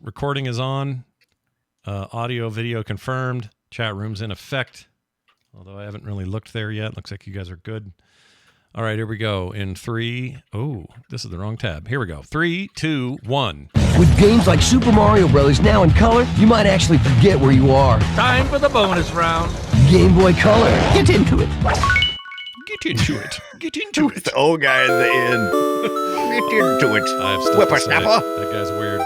Recording is on. Audio, video confirmed. Chat room's in effect. Although I haven't really looked there yet. Looks like you guys are good. All right, here we go. In 3. Oh, this is the wrong tab. Here we go. 3, 2, 1. With games like Super Mario Bros. Now in color, you might actually forget where you are. Time for the bonus round. Game Boy Color. Get into it. Get into it. Get into it. The old guy at the end. Get into it. I have stuff to say. Whippersnapper. That guy's weird.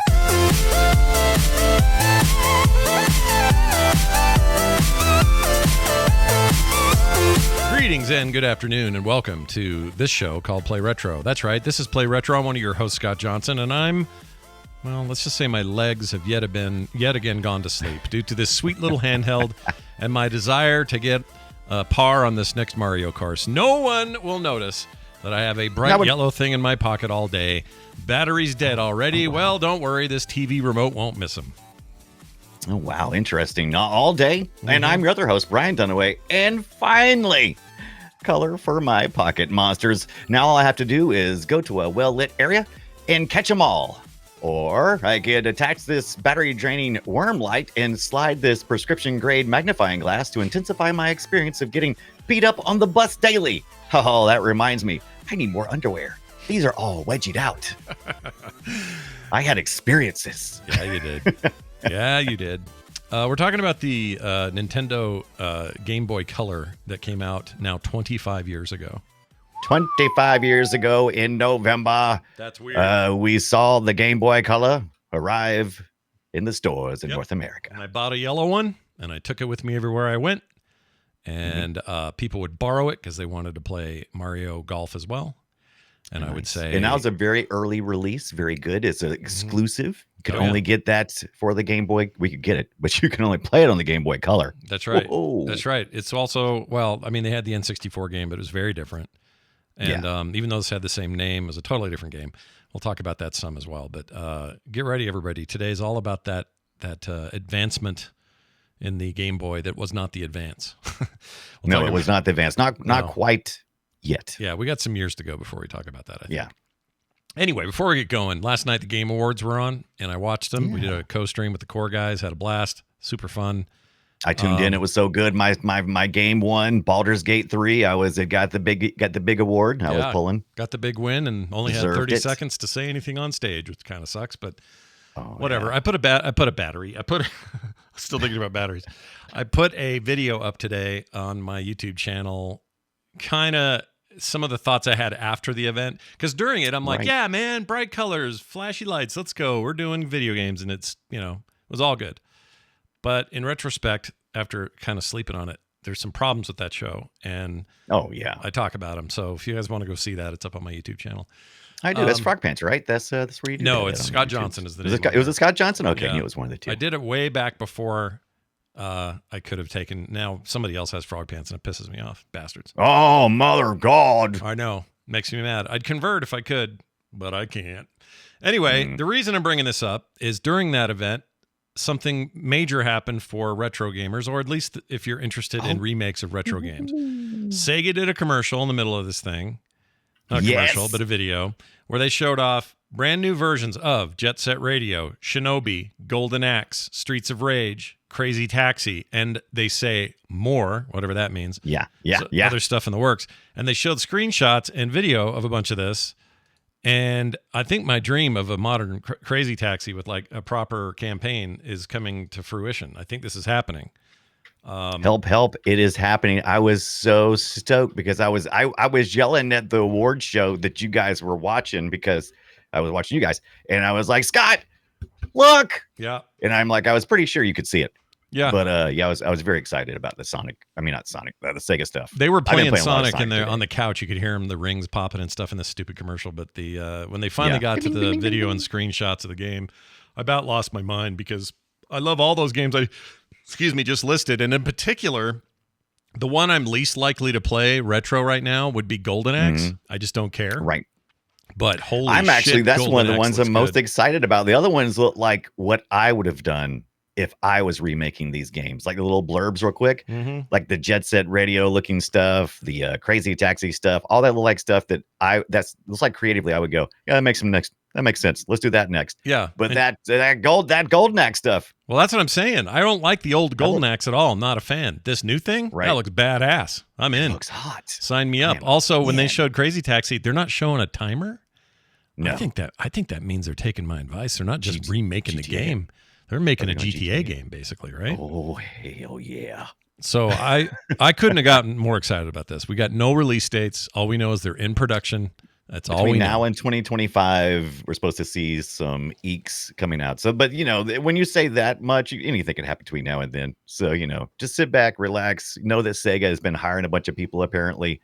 Greetings and good afternoon, and welcome to this show called Play Retro. That's right, this is Play Retro. I'm one of your hosts, Scott Johnson, and well, let's just say my legs have yet again gone to sleep due to this sweet little handheld and my desire to get par on this next Mario course. No one will notice that I have a bright yellow thing in my pocket all day. Battery's dead already. Well, don't worry, this TV remote won't miss him. Oh, wow. Interesting. Not all day. And I'm your other host, Brian Dunaway. And finally, color for my pocket monsters. Now all I have to do is go to a well-lit area and catch them all. Or I could attach this battery-draining worm light and slide this prescription-grade magnifying glass to intensify my experience of getting beat up on the bus daily. Oh, that reminds me. I need more underwear. These are all wedgied out. I had experiences. Yeah, you did. Yeah, you did. We're talking about the Nintendo Game Boy Color that came out now 25 years ago. 25 years ago in November. That's weird. We saw the Game Boy Color arrive in the stores in North America. And I bought a yellow one, and I took it with me everywhere I went. And people would borrow it because they wanted to play Mario Golf as well. And nice. I would say... And that was a very early release. Very good. It's an exclusive. You could only get that for the Game Boy. We could get it, but you can only play it on the Game Boy Color. That's right. Whoa. That's right. It's also, well, I mean, they had the N64 game, but it was very different. And even though this had the same name, it was a totally different game. We'll talk about that some as well. But get ready, everybody. Today's all about that advancement in the Game Boy that was not the Advance. No, it was not the Advance. Not quite yet. Yeah, we got some years to go before we talk about that, I think. Yeah. Anyway, before we get going, last night the Game Awards were on, and I watched them. Yeah. We did a co-stream with the core guys, had a blast, super fun. I tuned in; it was so good. My game won, Baldur's Gate 3. It got the big award. I was pulling, got the big win, and only had 30 seconds to say anything on stage, which kind of sucks, but whatever. Yeah. I put a battery. Still thinking about batteries. I put a video up today on my YouTube channel, kind of. Some of the thoughts I had after the event, because during it I'm like, yeah, man, bright colors, flashy lights, let's go, we're doing video games, and it's, it was all good. But in retrospect, after kind of sleeping on it, there's some problems with that show, and I talk about them. So if you guys want to go see that, it's up on my YouTube channel. I do. That's Frog Pants, right? That's where you do. No, it's Scott Johnson is the name. It was a Scott Johnson. Okay, I knew it was one of the two. I did it way back before. I could have taken. Now somebody else has Frog Pants, and it pisses me off, bastards. Oh, mother God! I know, makes me mad. I'd convert if I could, but I can't. Anyway, the reason I'm bringing this up is during that event, something major happened for retro gamers, or at least if you're interested in remakes of retro games. Sega did a commercial in the middle of this thing, not a commercial, but a video where they showed off brand new versions of Jet Set Radio, Shinobi, Golden Axe, Streets of Rage, Crazy Taxi, and they say more, whatever that means. Other stuff in the works. And they showed screenshots and video of a bunch of this. And I think my dream of a modern Crazy Taxi with like a proper campaign is coming to fruition. I think this is happening. Help. It is happening. I was so stoked because I was yelling at the award show that you guys were watching because I was watching you guys. And I was like, Scott, look. Yeah. And I'm like, I was pretty sure you could see it. Yeah. But I was very excited about the the Sega stuff. They were playing Sonic in there on the couch. You could hear the rings popping and stuff in this stupid commercial. But when they finally got to the video and screenshots of the game, I about lost my mind because I love all those games I just listed. And in particular, the one I'm least likely to play retro right now would be Golden Axe. I just don't care. Right. But that's Golden one of the Axe ones I'm most excited about. The other ones look like what I would have done if I was remaking these games, like the little blurbs real quick, like the Jet Set Radio looking stuff, the Crazy Taxi stuff, all that little like stuff that looks like creatively I would go, yeah, that makes some That makes sense. Let's do that next. Yeah. But that gold neck stuff. Well, that's what I'm saying. I don't like the old Golden Axe at all. I'm not a fan. This new thing, Right. that looks badass. I'm in. It looks hot. Sign me up. Man, Also, when they showed Crazy Taxi, they're not showing a timer. No. I think that means they're taking my advice. They're not just remaking the GTA. game. They're making a Are they on GTA GTA? game, basically, right? Oh, hell yeah. So I couldn't have gotten more excited about this. We got no release dates. All we know is they're in production. That's all we Between know. now and 2025, we're supposed to see some eeks coming out. So, but when you say that much, anything can happen between now and then. So, just sit back, relax. Know that Sega has been hiring a bunch of people apparently,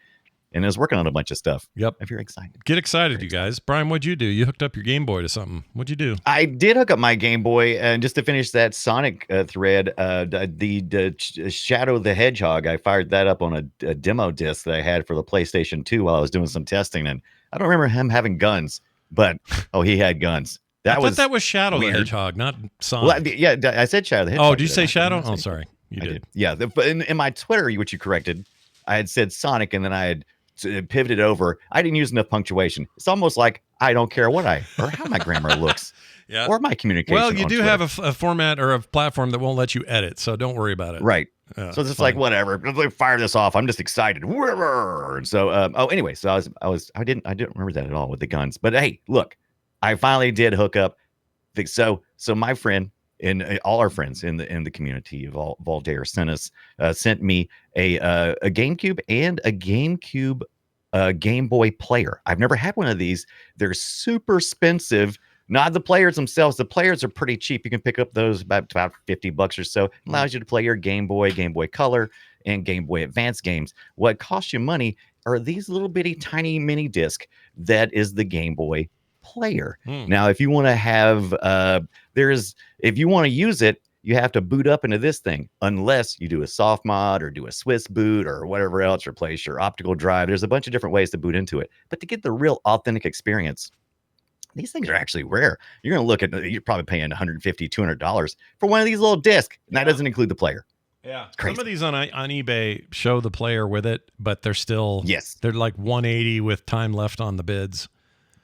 and is working on a bunch of stuff. Yep. If you're excited, Get excited, you guys. Brian, what'd you do? You hooked up your Game Boy to something. What'd you do? I did hook up my Game Boy, and just to finish that Sonic thread, the Shadow the Hedgehog, I fired that up on a demo disc that I had for the PlayStation 2 while I was doing some testing, and I don't remember him having guns, but he had guns. I thought that was Shadow weird. the Hedgehog, not Sonic. Well, I said Shadow the Hedgehog. Oh, did you say Shadow? Oh, sorry. You I did. Yeah, but in my Twitter, which you corrected, I had said Sonic, and then I had pivoted over. I didn't use enough punctuation. It's almost like I don't care or how my grammar looks. Yeah. Or my communication. Well, you on do Twitter. have a format or a platform that won't let you edit, so don't worry about it. Right. Yeah, So it's just like fine. whatever. Let's fire this off. I'm just excited. And so anyway, so I didn't remember that at all with the guns. But hey, look, I finally did hook up. So my friend and all our friends in the community of Valdair sent me a GameCube and a GameCube Game Boy player. I've never had one of these. They're super expensive. Not the players themselves. The players are pretty cheap. You can pick up those about $50 or so. Allows you to play your Game Boy Color, and Game Boy Advance games. What costs you money are these little bitty tiny mini disc that is the Game Boy player. Now, if you want to have if you want to use it, you have to boot up into this thing, unless you do a soft mod or do a Swiss boot or whatever else, replace your optical drive. There's a bunch of different ways to boot into it. But to get the real authentic experience, these things are actually rare. You're going to look at, you're probably paying $150, $200 for one of these little discs. And that doesn't include the player. Yeah. Crazy. Some of these on eBay show the player with it, but they're still, they're like 180 with time left on the bids.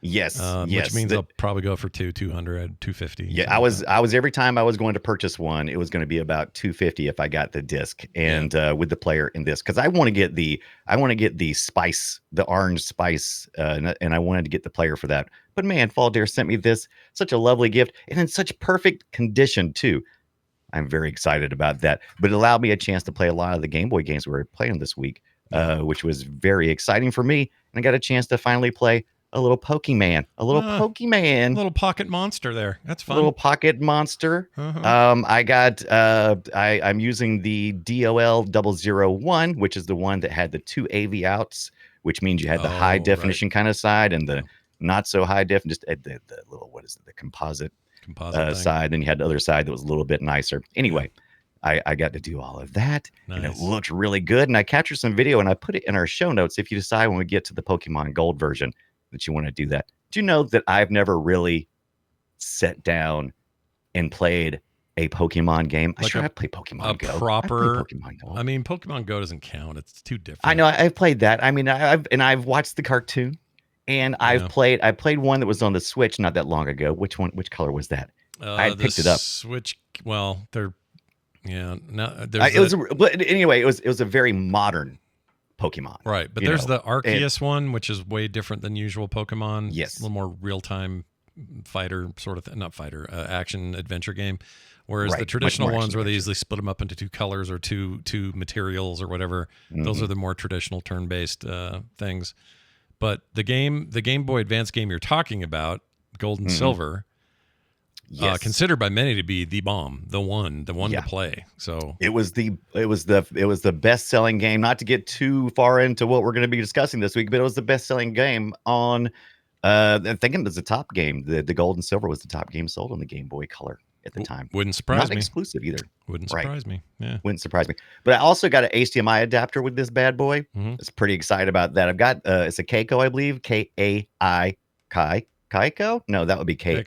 Yes. Which means they'll probably go for 200, 250. Yeah. I was every time I was going to purchase one, it was going to be about $250 if I got the disc and with the player in this, because I want to get the spice, the orange spice, and I wanted to get the player for that. But man, Faldair sent me this, such a lovely gift, and in such perfect condition too. I'm very excited about that. But it allowed me a chance to play a lot of the Game Boy games we were playing this week, which was very exciting for me. And I got a chance to finally play a little Pokemon, a little pocket monster there. That's fun. A little pocket monster. I got, I'm using the DOL 001, which is the one that had the 2 AV outs, which means you had the high definition kind of side and the not so high def, just the little, what is it, the composite side. Then you had the other side that was a little bit nicer. Anyway, I got to do all of that. Nice. And it looked really good. And I captured some video and I put it in our show notes if you decide when we get to the Pokemon Gold version that you want to do that. Do you know that I've never really sat down and played a Pokemon game? Like I played Pokemon Go. Proper Pokemon Go. I mean, Pokemon Go doesn't count. It's too different. I know. I've played that. I mean, I've watched the cartoon, and I played one that was on the Switch not that long ago. Which color was that? I had picked it up. Switch. Well, they're no. But anyway, it was a very modern Pokemon. Right, but there's the Arceus one, which is way different than usual Pokemon. Yes. A little more real-time fighter sort of not fighter, action adventure game. Whereas the traditional ones where they usually split them up into 2 colors or two materials or whatever, those are the more traditional turn-based things. But the Game Boy Advance game you're talking about, Gold and Silver, considered by many to be the bomb, the one to play. So it was the best-selling game. Not to get too far into what we're going to be discussing this week, but it was the best-selling game on. I'm thinking it was the top game. The Gold and Silver was the top game sold on the Game Boy Color at the time. Wouldn't surprise me. Not exclusive either. Wouldn't surprise me. Yeah, wouldn't surprise me. But I also got an HDMI adapter with this bad boy. It's pretty excited about that. I've got it's a Keiko, I believe, Kai. Keiko? No, that would be Kia.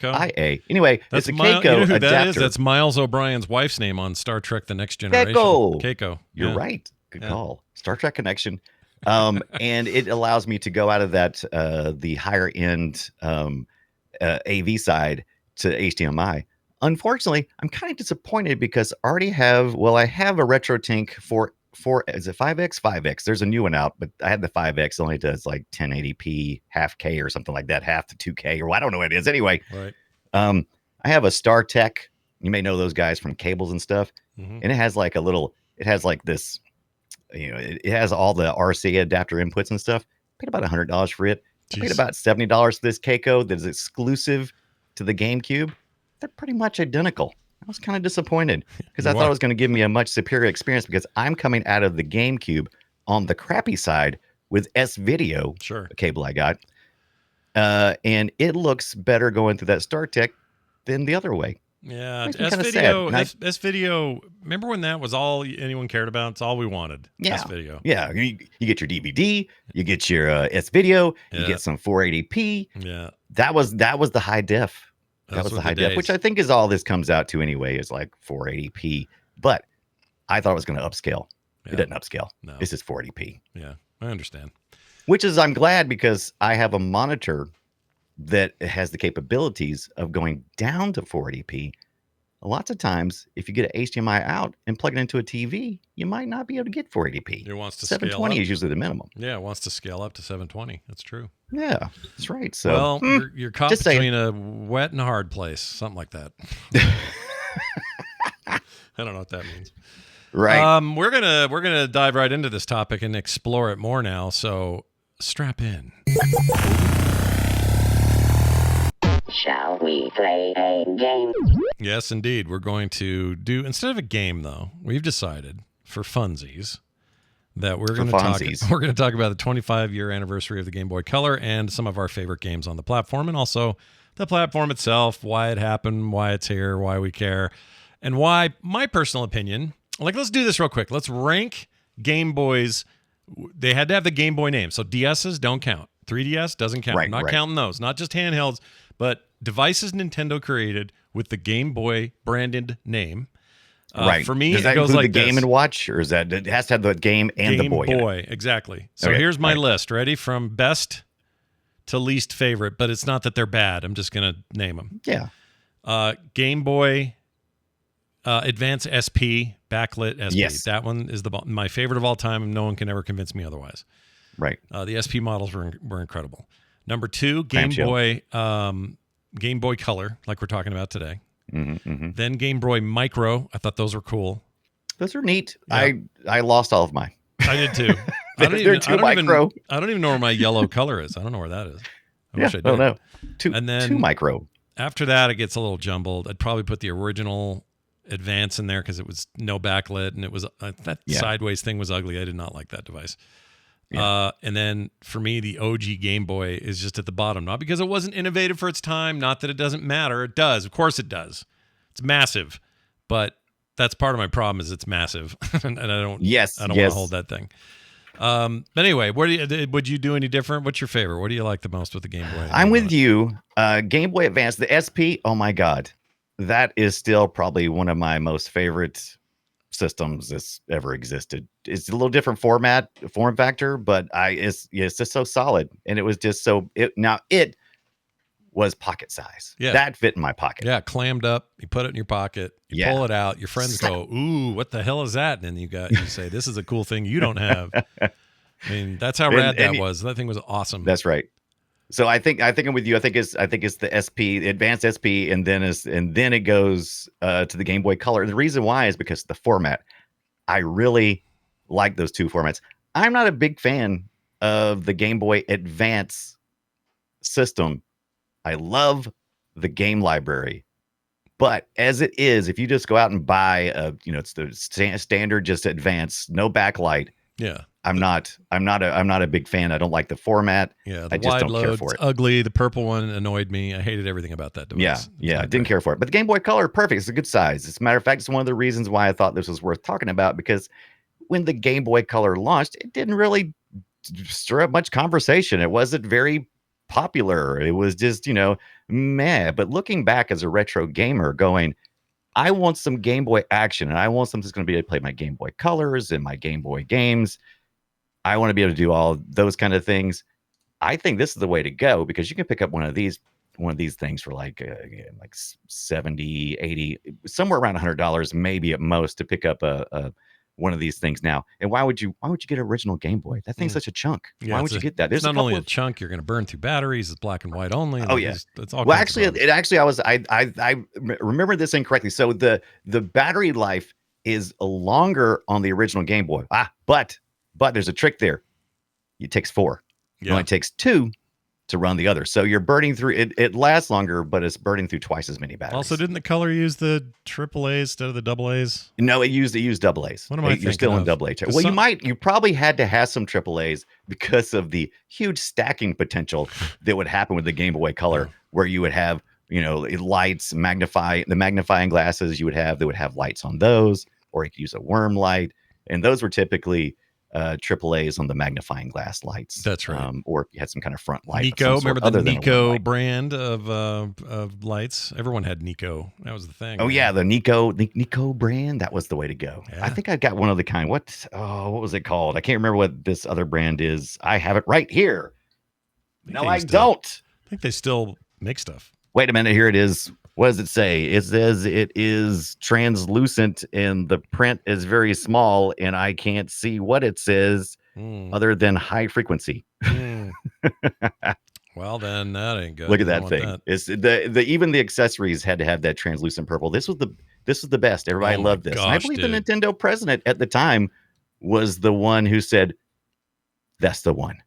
Anyway, that's it's a Keiko you know who adapter. That is? That's Miles O'Brien's wife's name on Star Trek: The Next Generation. Keiko. You're right. Good call. Star Trek connection. And it allows me to go out of that the higher end AV side to HDMI. Unfortunately, I'm kind of disappointed because I have a RetroTink for is it 5X? 5X. There's a new one out, but I had the 5X. It only does like 1080p, half K or something like that, half to 2K, or I don't know what it is. Anyway, Right. I have a StarTech. You may know those guys from cables and stuff. Mhm. And it has like this, it has all the RC adapter inputs and stuff. Paid about $100 for it. I paid Jeez. about $70 for this Keiko that is exclusive to the GameCube. They're pretty much identical. I was kind of disappointed because I thought it was going to give me a much superior experience because I'm coming out of the GameCube on the crappy side with S-Video, Sure. a cable I got. And it looks better going through that StarTech than the other way. Yeah, Makes me kinda sad. S-Video. Remember when that was all anyone cared about? It's all we wanted. Yeah. S-Video. Yeah, you get your DVD, you get your S-Video, you Yeah. get some 480p. Yeah. That was the high def. That Those was were the high days. def, which I think is all this comes out to anyway, is like 480p. But I thought it was going to upscale. Yeah. It doesn't upscale. No. This is 480p, Yeah, I understand. which is I'm glad because I have a monitor that has the capabilities of going down to 480p. Lots of times, if you get an HDMI out and plug it into a TV, you might not be able to get 480p. It wants to scale 720 up. is usually the minimum. Yeah, it wants to scale up to 720. That's true. Yeah, that's right. So, Well, you're caught just saying. between a wet and a hard place, something like that. I don't know what that means. right. We're gonna dive right into this topic and explore it more now. So strap in. Shall we play a game? Yes, indeed. We're going to do, instead of a game, though, we've decided for funsies that we're going to talk. funsies. We're going to talk about the 25-year anniversary of the Game Boy Color and some of our favorite games on the platform, and also the platform itself, why it happened, why it's here, why we care, and why, my personal opinion. Like, let's do this real quick. Let's rank Game Boys. They had to have the Game Boy name, so DSs don't count. 3DS doesn't count. Right, I'm not right. counting those. Not just handhelds, but devices Nintendo created with the Game Boy branded name. Right. For me, does that it goes include like the Game this. and Watch, or is that it has to have the game and Game the boy? in it? Boy, exactly. So Okay, here's my right. list. Ready? From best to least favorite, but it's not that they're bad. I'm just going to name them. Yeah. Game Boy Advance SP, backlit SP. Yes. That one is my favorite of all time, and no one can ever convince me otherwise. Right. The SP models were incredible. Number 2, Game Clamshell. Boy Color, like we're talking about today. Mm-hmm. Then Game Boy Micro. I thought those were cool. Those are neat. Yeah. I lost all of mine. I did too. They're too micro. I don't even know where my yellow color is. I don't know where that is. I wish I did. don't know. Too micro. After that, it gets a little jumbled. I'd probably put the original Advance in there because it was no backlit and it was that sideways thing was ugly. I did not like that device. Yeah. And then for me, the OG Game Boy is just at the bottom. Not because it wasn't innovative for its time. Not that it doesn't matter. It does. Of course it does. It's massive. But that's part of my problem is it's massive. and I don't want to hold that thing. But anyway, would you do any different? What's your favorite? What do you like the most with the Game Boy? I'm with you. Game Boy Advance, the SP. Oh my God, that is still probably one of my most favorite systems that's ever existed. It's a little different form factor, but it's just so solid, and it was just so. It was pocket size. Yeah. That fit in my pocket. Yeah, clammed up. You put it in your pocket. You pull it out. Your friends go, "Ooh, what the hell is that?" And then you say, "This is a cool thing you don't have." I mean, that's how rad that was. That thing was awesome. That's right. So I think I'm with you. I think it's the SP, the Advanced SP, and then it goes to the Game Boy Color. And the reason why is because of the format. I really like those two formats. I'm not a big fan of the Game Boy Advance system. I love the game library, but as it is, if you just go out and buy it's the standard, just Advance, no backlight. Yeah. I'm not a big fan. I don't like the format. Yeah, I the just wide don't care load, for it. it's ugly. The purple one annoyed me. I hated everything about that device. Yeah, I didn't care for it. But the Game Boy Color, perfect. It's a good size. As a matter of fact, it's one of the reasons why I thought this was worth talking about, because when the Game Boy Color launched, it didn't really stir up much conversation. It wasn't very popular. It was just, meh. But looking back as a retro gamer going, I want some Game Boy action, and I want something that's going to be able to play my Game Boy Colors and my Game Boy games. I want to be able to do all those kind of things. I think this is the way to go, because you can pick up one of these one of these things for like 70, 80, somewhere around $100, maybe at most, to pick up a one of these things now. And why would you get an original Game Boy? That thing's such a chunk. Yeah, why would you get that? It's There's not only a chunk, you're going to burn through batteries. It's black and white only. Oh yeah, it's all. Well, kinds of actually, I remember this incorrectly. So the battery life is longer on the original Game Boy. But there's a trick there. It takes 4. It only takes 2 to run the other. So you're burning through it. It lasts longer, but it's burning through twice as many batteries. Also, didn't the color use the AAA instead of the AA's? No, it used double A's. What am I You're still in double A. Well, you probably had to have some triple A's because of the huge stacking potential that would happen with the Game Boy Color, where you would have, lights, magnifying glasses you would have that would have lights on those, or you could use a worm light. And those were typically triple A's on the magnifying glass lights. That's right. Or if you had some kind of front light. Nico, remember the Nico brand of lights? Everyone had Nico. That was the thing. Oh, yeah, the Nico brand. That was the way to go. Yeah. I think I got one of the kind. What was it called? I can't remember what this other brand is. I have it right here. No, I don't. I think they still make stuff. Wait a minute. Here it is. What does it say? It says it is translucent and the print is very small and I can't see what it says other than high frequency. Well, then that ain't good. Look at that thing. It's even the accessories had to have that translucent purple. This was the best. Everybody loved this. Gosh, and I believe the Nintendo president at the time was the one who said, "That's the one.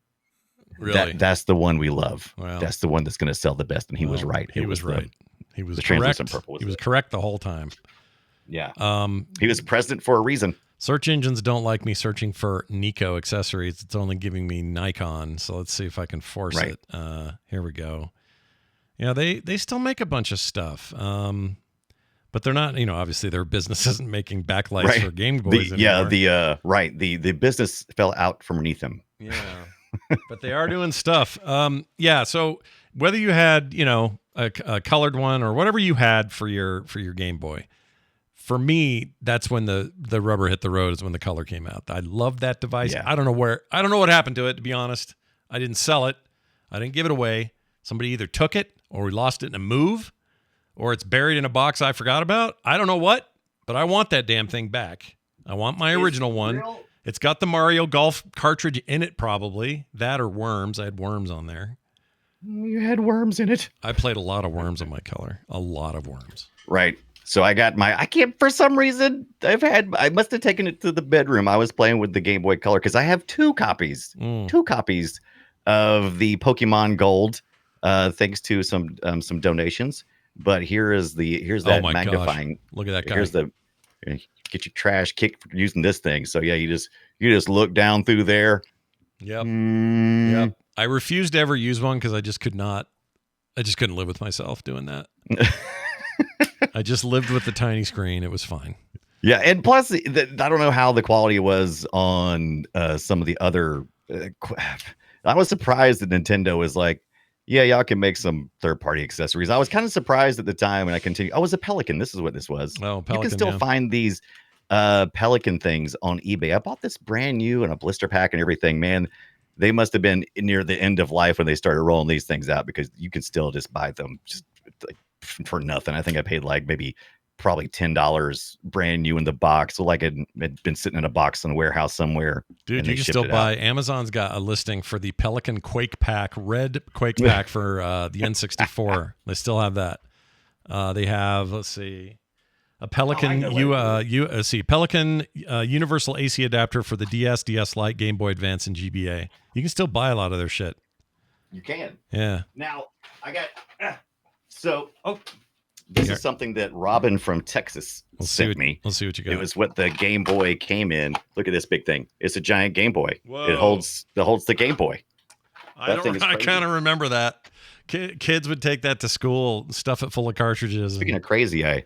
Really? That's the one we love. Wow. That's the one that's going to sell the best." And he was right. He was right. He was the correct. translucent purple. He was correct the whole time. Yeah. He was president for a reason. Search engines don't like me searching for Nico accessories. It's only giving me Nikon. So let's see if I can force it. Here we go. Yeah, they still make a bunch of stuff. But they're not, obviously their business isn't making backlights for Game Boys anymore. The business fell out from underneath them. Yeah. But they are doing stuff. So whether you had, a colored one or whatever you had for your Game Boy, for me, that's when the rubber hit the road, is when the color came out. I love that device. Yeah. I don't know what happened to it, to be honest. I didn't sell it. I didn't give it away. Somebody either took it or we lost it in a move, or it's buried in a box I forgot about. I don't know what, but I want that damn thing back. I want my original one. It's got the Mario Golf cartridge in it, probably. That or Worms. I had Worms on there. You had Worms in it. I played a lot of Worms on my Color. A lot of Worms. Right. So I got for some reason, I must have taken it to the bedroom. I was playing with the Game Boy Color because I have 2 copies of the Pokemon Gold, thanks to some donations. But here's that magnifying. Gosh. Look at that guy. Here's get your trash kicked for using this thing. So yeah, you just look down through there. Yep. Yep. I refused to ever use one because I just couldn't live with myself doing that. I just lived with the tiny screen. It was fine. Yeah, and plus, I don't know how the quality was on some of the other. I was surprised that Nintendo was like, "Yeah, y'all can make some third-party accessories." I was kind of surprised at the time, and I continued. Oh, it was a Pelican. This is what this was. Oh, Pelican. You can still find these Pelican things on eBay. I bought this brand new in a blister pack and everything. Man, they must have been near the end of life when they started rolling these things out, because you can still just buy them just like for nothing. I think I paid like probably $10 brand new in the box. So like it had been sitting in a box in a warehouse somewhere. Dude, you can still buy. Amazon's got a listing for the Pelican Quake Pack, red Quake Pack for the N64. They still have that. They have, let's see, a Pelican Pelican Universal AC adapter for the DS, DS Lite, Game Boy Advance, and GBA. You can still buy a lot of their shit. You can. Yeah. Now I got this is something that Robin from Texas sent me. Let's see what you got. It was what the Game Boy came in. Look at this big thing. It's a giant Game Boy. Whoa. It holds the Game Boy. I kind of remember that. Kids would take that to school, stuff it full of cartridges. Speaking of crazy, I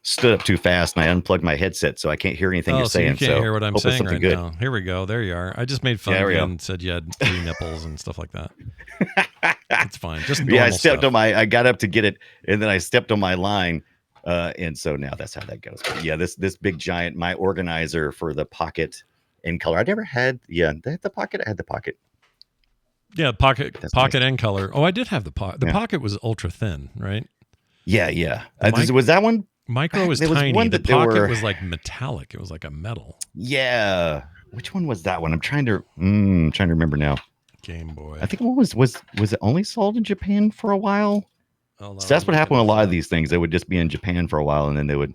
stood up too fast and I unplugged my headset, so I can't hear anything you're saying. You can't hear what I'm saying right good. now. Here we go. There you are. I just made fun of you and said you had 3 nipples and stuff like that. It's fine. Just normal I stepped stuff. I got up to get it, and then I stepped on my line, and so now that's how that goes. But yeah, this big giant, my organizer for the Pocket in color. I never had. Yeah, the Pocket. I had the Pocket. Yeah, pocket That's pocket nice. and color. Oh, I did have the pocket. The pocket was ultra thin, right? Yeah. The Was that one? micro was There was tiny. one The that there pocket were. was like metallic. It was like a metal. Yeah. Which one was that one? I'm trying to remember now. Game Boy. I think one was it only sold in Japan for a while? Hold on, So that's I'm what happened with a looking lot of this these things. They would just be in Japan for a while, and then they would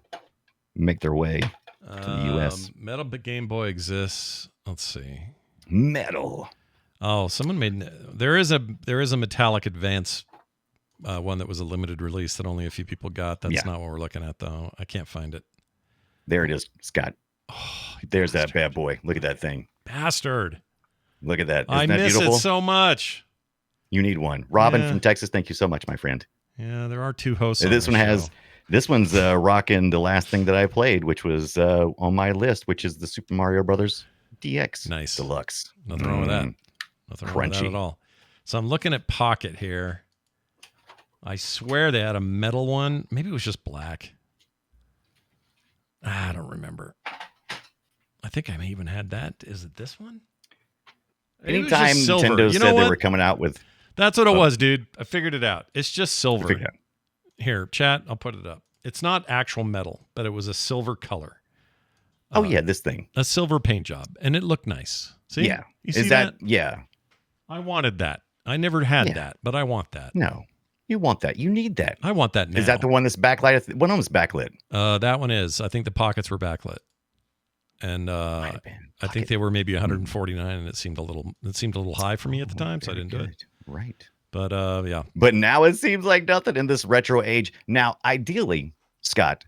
make their way up. to the US. Metal Game Boy exists. Let's see. Metal. Oh, someone made. There is a metallic advance one that was a limited release that only a few people got. That's not what we're looking at, though. I can't find it. There it is, Scott. Oh, There's that bad boy. Look at that thing. bastard! Look at that. Isn't I that miss beautiful? it so much. You need one. Robin Yeah. from Texas, thank you so much, my friend. Yeah, there are two hosts. This on one the has. show. This one's rocking the last thing that I played, which was on my list, which is the Super Mario Brothers DX Nice. Deluxe. Nothing wrong with that. Nothing wrong with that Crunchy. at all. So I'm looking at Pocket here. I swear they had a metal one. Maybe it was just black. I don't remember. I think I even had that. Is it this one? Maybe it was just Anytime silver. Nintendo You know said they what? were coming out with, That's what it was, dude. I figured it out. It's just silver. figure it out. Here, chat. I'll put it up. It's not actual metal, but it was a silver color. Oh yeah, this thing. A silver paint job, and it looked nice. See? Yeah. You see Is that? Yeah. I wanted that. I never had Yeah. that, but I want that. No, you want that. You need that. I want that now. Is that the one that's backlit? One of them's backlit. That one is. I think the pockets were backlit, and Might have been. I think they were maybe 149, and it seemed a little high for me at the time, so I Very didn't do it. good. Right. But yeah, But now it seems like nothing in this retro age. Now, ideally, Scott,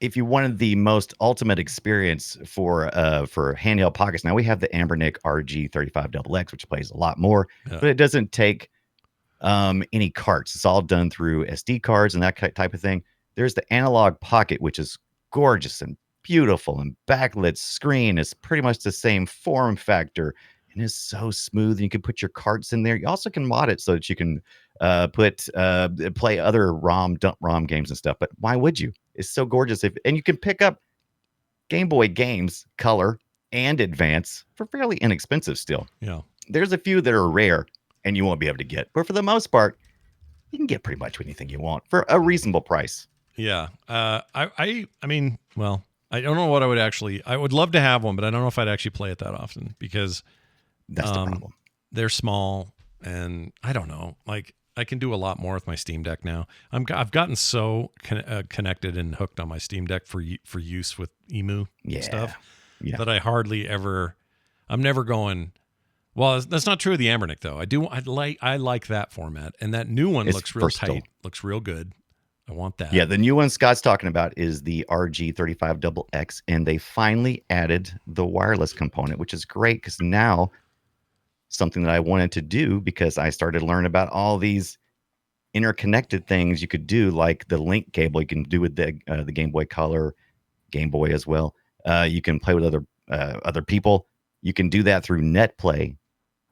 if you wanted the most ultimate experience for handheld pockets, now we have the Ambernick RG35XX, which plays a lot more, Yeah. but it doesn't take any carts. It's all done through SD cards and that type of thing. There's the Analog Pocket, which is gorgeous and beautiful, and backlit screen is pretty much the same form factor. And it's so smooth. You can put your carts in there. You also can mod it so that you can play other dump ROM games and stuff. But why would you? It's so gorgeous. And you can pick up Game Boy games, color and advance, for fairly inexpensive still. yeah. There's a few that are rare and you won't be able to get. But for the most part, you can get pretty much anything you want for a reasonable price. Yeah. I mean, well, I don't know what I would love to have one, but I don't know if I'd actually play it that often because That's the problem. they're small and I don't know. Like I can do a lot more with my Steam Deck now. I've gotten so connected and hooked on my Steam Deck for use with Emu stuff Yeah. that I hardly ever. I'm never going. Well, that's not true of the Ambernick though. I like that format, and that new one It's looks real versatile. tight. Looks real good. I want that. Yeah, the new one Scott's talking about is the RG35XX, and they finally added the wireless component, which is great because now something that I wanted to do because I started to learn about all these interconnected things you could do, like the link cable you can do with the Game Boy Color, Game Boy as well. You can play with other people. You can do that through NetPlay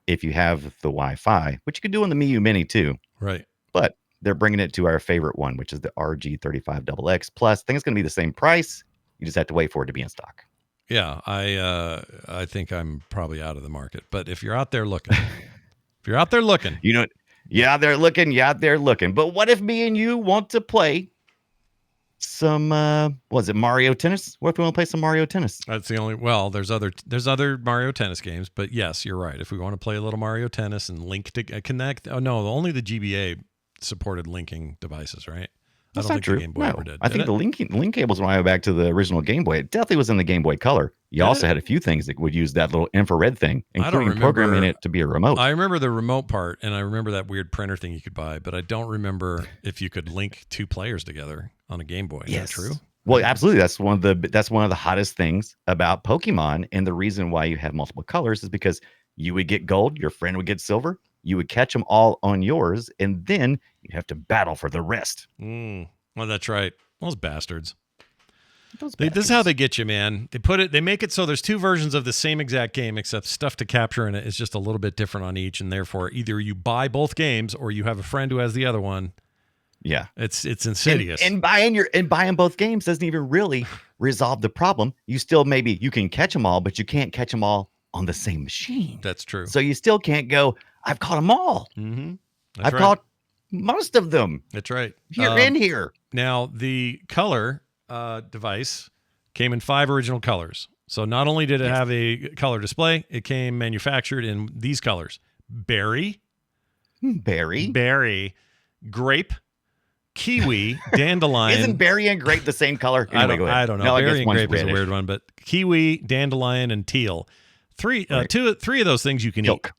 if you have the Wi-Fi, which you can do on the Miu Mini too. Right. But they're bringing it to our favorite one, which is the RG35XX Plus. I think it's going to be the same price. You just have to wait for it to be in stock. Yeah, I think I'm probably out of the market. But if you're out there looking, You know, they're looking. But what if me and you want to play some was it Mario Tennis? What if we want to play some Mario Tennis? that's the only. Well, there's other Mario Tennis games, but yes, you're right. If we want to play a little Mario Tennis and link to connect, oh no, only the GBA supported linking devices, right? That's I don't not think true. the Game Boy No, ever did. I think the link cables when I went back to the original Game Boy, it definitely was in the Game Boy Color. You Did also it? had a few things that would use that little infrared thing, I don't including remember- programming it to be a remote. I remember the remote part, and I remember that weird printer thing you could buy, but I don't remember if you could link two players together on a Game Boy. Is that true? Well, absolutely. That's one of the hottest things about Pokemon, and the reason why you have multiple colors is because you would get gold, your friend would get silver, you would catch them all on yours, and then you have to battle for the rest. Well, that's right. Those bastards. Those This is how they get you, man. They make it so there's two versions of the same exact game, except stuff to capture in it is just a little bit different on each, and therefore either you buy both games or you have a friend who has the other one. Yeah. It's insidious. And buying both games doesn't even really resolve the problem. You still you can catch them all, but you can't catch them all on the same machine. That's true. So you still can't go, I've caught them all. Mm-hmm. I've caught most of them. That's right. Here in here. Now, the color device came in 5 original colors. So not only did it have a color display, it came manufactured in these colors: berry, grape, kiwi, dandelion. Isn't berry and grape the same color? Anyway, go ahead. I don't know. No, Berry and one's grape is a reddish. weird one, but kiwi, dandelion, and teal. Three of those things you can eat.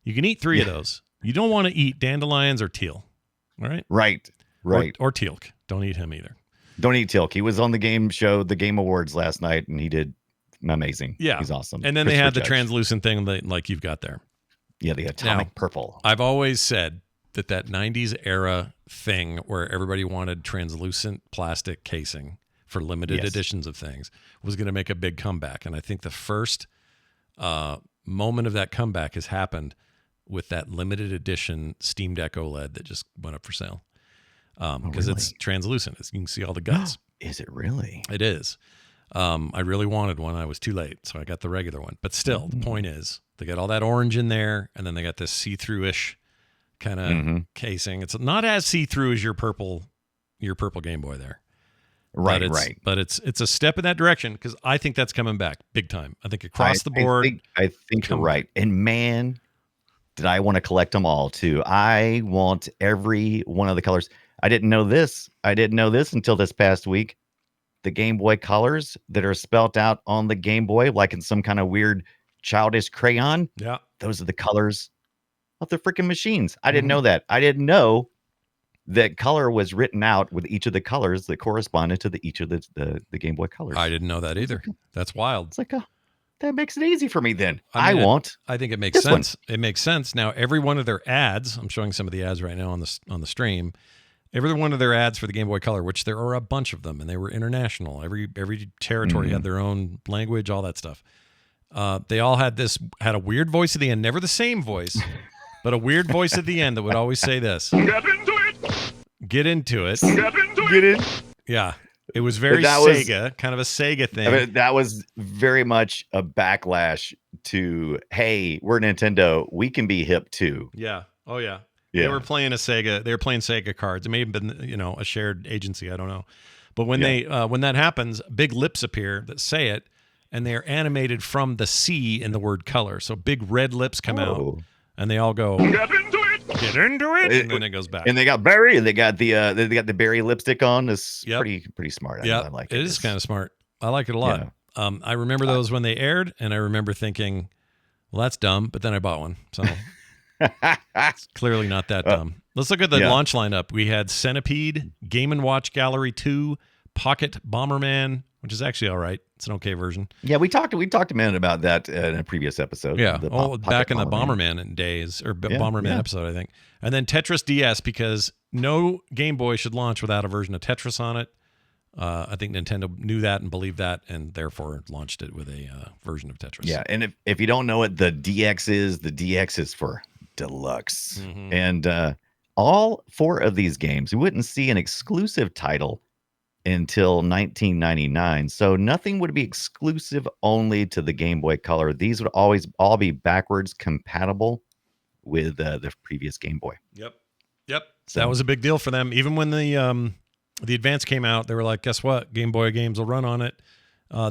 You can eat 3 of those. You don't want to eat dandelions or teal. All right? Right. Or tealk. Don't eat him either. Don't eat Tilk. He was on the game show, the Game Awards last night, and he did amazing. Yeah. He's awesome. And then they had the translucent thing like you've got there. Yeah, the atomic purple. I've always said that 90s era thing where everybody wanted translucent plastic casing for limited editions of things was going to make a big comeback. And I think the first moment of that comeback has happened with that limited edition Steam Deck OLED that just went up for sale. Because it's translucent. You can see all the guts. Is it really? It is. I really wanted one. I was too late, so I got the regular one. But still, the point is, they got all that orange in there, and then they got this see-through-ish kind of casing. It's not as see-through as your purple Game Boy there. Right, But it's a step in that direction because I think that's coming back big time. I think across the board. I think you're right. And man, did I want to collect them all too. I want every one of the colors. I didn't know this until this past week. The Game Boy colors that are spelt out on the Game Boy, like in some kind of weird childish crayon. Yeah. Those are the colors of the freaking machines. I didn't know that. I didn't know that color was written out with each of the colors that corresponded to each of the Game Boy colors. I didn't know that either. That's wild. It's like, that makes it easy for me then. I think it makes this sense. It makes sense. Now, every one of their ads, I'm showing some of the ads right now on the stream. Every one of their ads for the Game Boy Color, which there are a bunch of them, and they were international. Every territory had their own language, all that stuff. They all had a weird voice at the end, never the same voice, but a weird voice at the end that would always say this: "Get into it. Get into it. Get in." Yeah, it was very Sega, kind of a Sega thing. I mean, that was very much a backlash to, hey, we're Nintendo, we can be hip too. Yeah. Oh yeah. Yeah. They were playing Sega cards. It may have been, a shared agency. I don't know. But when when that happens, big lips appear that say it, and they are animated from the C in the word color. So big red lips come out, and they all go, "Get into it, get into it," and then it goes back. And they got berry, and they got the berry lipstick on. It's pretty smart. I like it. It is kind of smart. I like it a lot. Yeah. I remember those when they aired, and I remember thinking, "Well, that's dumb," but then I bought one. So. It's clearly not that dumb. Let's look at the launch lineup. We had Centipede, Game & Watch Gallery 2, Pocket Bomberman, which is actually all right. It's an okay version. Yeah, we talked a minute about that in a previous episode. Yeah, back in the Bomberman days, or Bomberman episode, I think. And then Tetris DS, because no Game Boy should launch without a version of Tetris on it. I think Nintendo knew that and believed that, and therefore launched it with a version of Tetris. Yeah, and if you don't know what the DX is for Deluxe. And all 4 of these games, we wouldn't see an exclusive title until 1999. So nothing would be exclusive only to the Game Boy Color. These would always all be backwards compatible with the previous Game Boy. Yep. So that was a big deal for them. Even when the Advance came out, they were like, guess what? Game Boy games will run on it.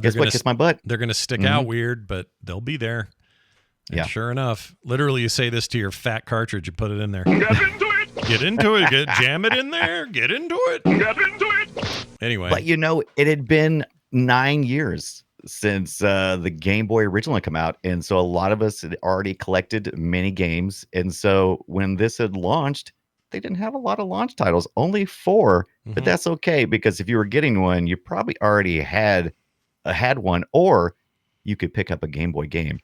Kiss my butt. They're going to stick out weird, but they'll be there. And sure enough, literally you say this to your fat cartridge and put it in there. Get into it. Get into it. Jam it in there. Get into it. Get into it. Anyway. But it had been 9 years since the Game Boy originally came out. And so a lot of us had already collected many games. And so when this had launched, they didn't have a lot of launch titles, only 4. But that's okay, because if you were getting one, you probably already had one, or you could pick up a Game Boy game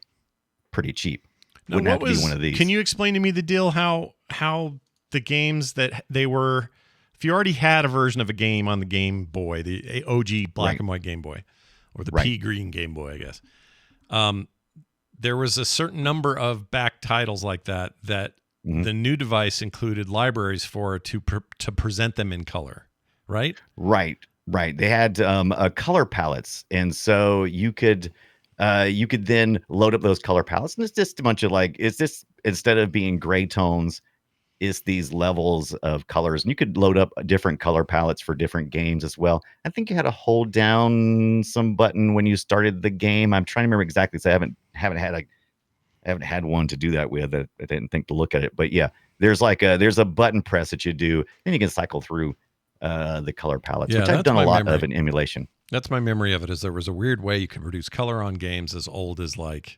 pretty cheap. Wouldn't have to be one of these. Can you explain to me the deal how the games that they were, if you already had a version of a game on the Game Boy, the OG black and white Game Boy, or the pea green Game Boy, I guess, there was a certain number of back titles like that the new device included libraries for to present them in color, right? Right. They had color palettes, and so you could then load up those color palettes, and it's just a bunch of instead of being gray tones, it's these levels of colors, and you could load up different color palettes for different games as well. I think you had to hold down some button when you started the game. I'm trying to remember exactly. So I haven't had one to do that with. I didn't think to look at it, but yeah, there's a button press that you do, then you can cycle through the color palettes, Yeah, which I've that's done a my lot memory. of in emulation. That's my memory of it. Is there was a weird way you could produce color on games as old as like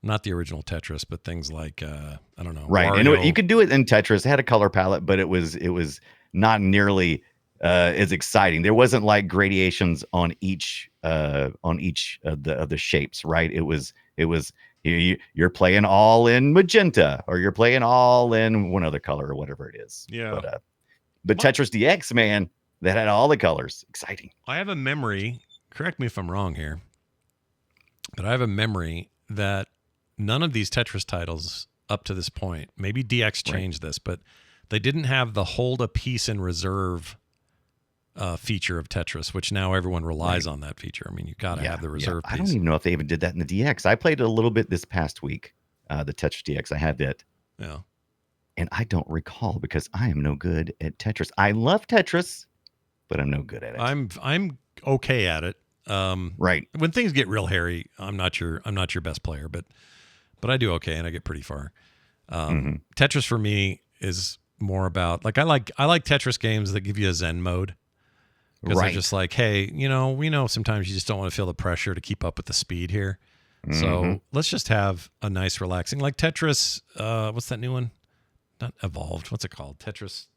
not the original Tetris, but things like I don't know. Right, Wario. and you could do it in Tetris. It had a color palette, but it was not nearly as exciting. There wasn't like gradations on each of the shapes. Right, it was you're playing all in magenta, or you're playing all in one other color, or whatever it is. Yeah. But Tetris DX, man, that had all the colors. Exciting. I have a memory. Correct me if I'm wrong here, but I have a memory that none of these Tetris titles up to this point, maybe DX changed this, but they didn't have the hold a piece in reserve feature of Tetris, which now everyone relies on that feature. I mean, you got to have the reserve piece. I don't even know if they even did that in the DX. I played it a little bit this past week, the Tetris DX. I had that. Yeah. And I don't recall because I am no good at Tetris. I love Tetris, but I'm no good at it. I'm okay at it. Right. When things get real hairy, I'm not your best player, but I do okay and I get pretty far. Tetris for me is more about like I like Tetris games that give you a Zen mode. Because they're just like, hey, we know sometimes you just don't want to feel the pressure to keep up with the speed here. So let's just have a nice relaxing, like Tetris. What's that new one? Not Evolved. What's it called? Tetris.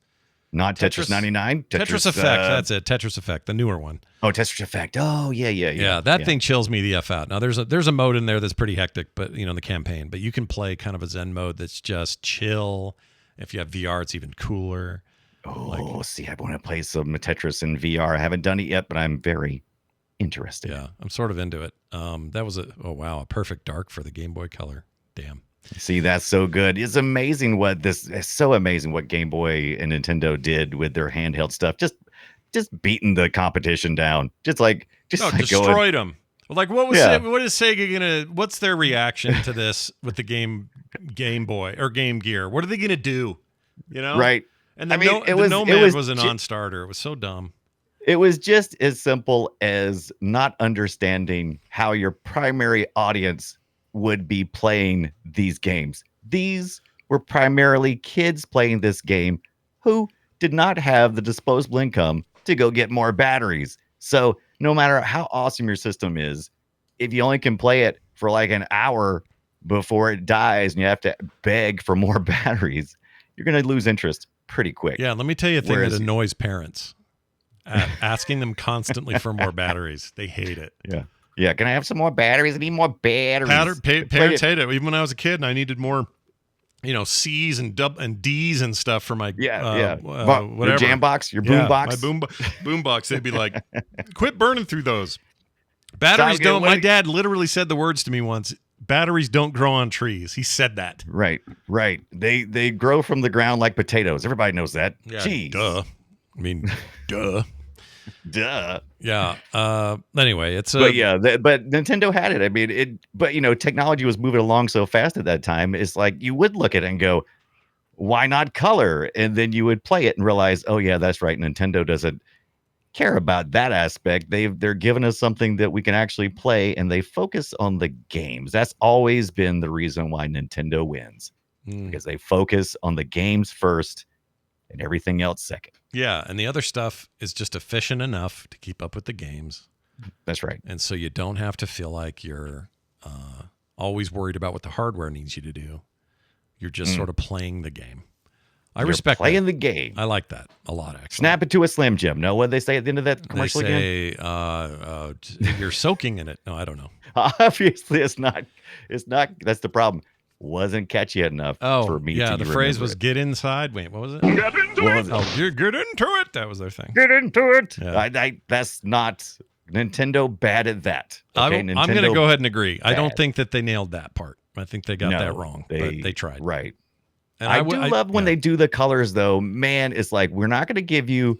Not Tetris 99. Tetris Effect. That's it. Tetris Effect, the newer one. Oh, Tetris Effect. Oh, yeah. Yeah, that thing chills me the F out. Now, there's a mode in there that's pretty hectic, but in the campaign. But you can play kind of a Zen mode that's just chill. If you have VR, it's even cooler. Oh, see, I want to play some Tetris in VR. I haven't done it yet, but I'm very interested. Yeah, I'm sort of into it. That was a perfect dark for the Game Boy Color. Damn. See, that's so good. It's amazing it's so amazing what Game Boy and Nintendo did with their handheld stuff. Just beating the competition down. Destroyed them. Well, like what is Sega what's their reaction to this with the Game Boy or Game Gear? What are they gonna do? Right. And the Nomad was a non-starter. It was so dumb. It was just as simple as not understanding how your primary audience would be playing these games. These were primarily kids playing this game who did not have the disposable income to go get more batteries. So no matter how awesome your system is, if you only can play it for like an hour before it dies and you have to beg for more batteries, you're going to lose interest pretty quick. Yeah, let me tell you a thing that annoys parents. Asking them constantly for more batteries. They hate it. Yeah, can I have some more batteries? I need more batteries. Parents hate it. Even when I was a kid and I needed more, C's and D's and stuff for my whatever. Your jam box, your boom box. My boom box. They'd be like, quit burning through those. Batteries don't. My dad literally said the words to me once. Batteries don't grow on trees. He said that. Right. They grow from the ground like potatoes. Everybody knows that. Yeah, jeez. Duh. I mean, duh. Duh. Yeah. Anyway, it's but Nintendo had it. I mean, technology was moving along so fast at that time. It's like you would look at it and go, why not color? And then you would play it and realize, oh yeah, that's right. Nintendo doesn't care about that aspect. They're giving us something that we can actually play, and they focus on the games. That's always been the reason why Nintendo wins, because they focus on the games first and everything else second. Yeah, and the other stuff is just efficient enough to keep up with the games. That's right. And so you don't have to feel like you're always worried about what the hardware needs you to do. You're just sort of playing the game. I respect playing that. the game. I like that a lot, actually. Snap it to a Slim Jim. No, what they say at the end of that commercial again? They say you're soaking in it. No, I don't know. Obviously, it's not. That's the problem. Wasn't catchy enough for me. Yeah, the phrase was "get inside." Wait, what was it? Get into it. Oh, get into it. That was their thing. Get into it. Yeah. That's not Nintendo bad at that. Okay? I'm going to go ahead and agree. I don't think that they nailed that part. I think they got that wrong, but they tried. Right. And I love when they do the colors, though. Man, it's like, we're not going to give you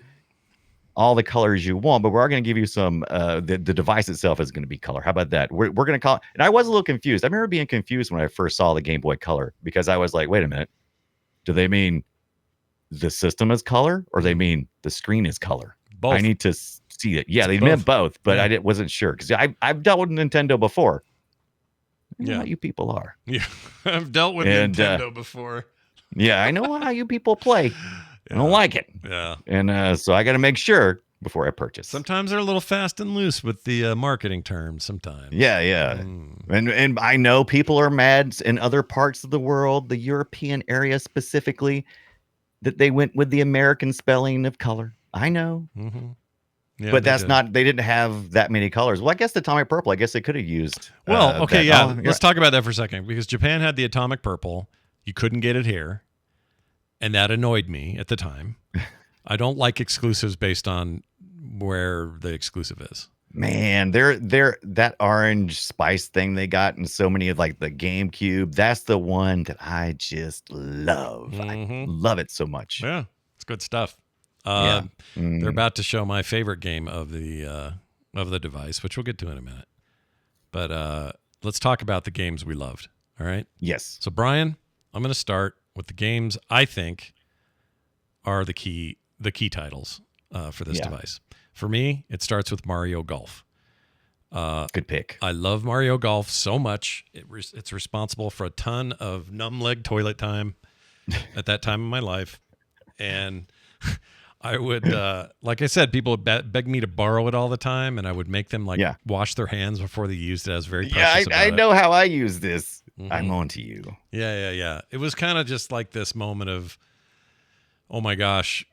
all the colors you want, but we're going to give you some. The device itself is going to be color. How about that? We're going to call it. And I was a little confused. I remember being confused when I first saw the Game Boy Color because I was like, wait a minute, do they mean the system is color or they mean the screen is color? Both. I need to see it. Yeah, It's they both. meant both, but Yeah. I wasn't sure because I've dealt with Nintendo before. I know Yeah. how you people are. Yeah, I've dealt with And, Nintendo before. Yeah, I know how you people play. I don't like it. Yeah. And so I got to make sure before I purchase. Sometimes they're a little fast and loose with the marketing terms. Sometimes. Yeah. And I know people are mad in other parts of the world, the European area specifically, that they went with the American spelling of color. I know. Mm-hmm. Yeah, But they that's did. not, they didn't have that many colors. Well, I guess the atomic purple, I guess they could have used. Well, okay, that. yeah. Oh, Let's talk about that for a second because Japan had the atomic purple. You couldn't get it here. And that annoyed me at the time. I don't like exclusives based on where the exclusive is. Man, they're that orange spice thing they got in so many of like the GameCube. That's the one that I just love. I love it so much. Yeah, it's good stuff. Yeah. They're about to show my favorite game of the device, which we'll get to in a minute. But let's talk about the games we loved. All right. Yes. So Brian, I'm going to start with the games I think are the key titles for this device. For me, it starts with Mario Golf. Good pick. I love Mario Golf so much. It's responsible for a ton of numb leg toilet time at that time in my life. And I would, like I said, people would beg me to borrow it all the time, and I would make them wash their hands before they used it. I was very precious about I it. know how I use this. I'm on to you. Yeah. It was kind of just like this moment of, oh my gosh,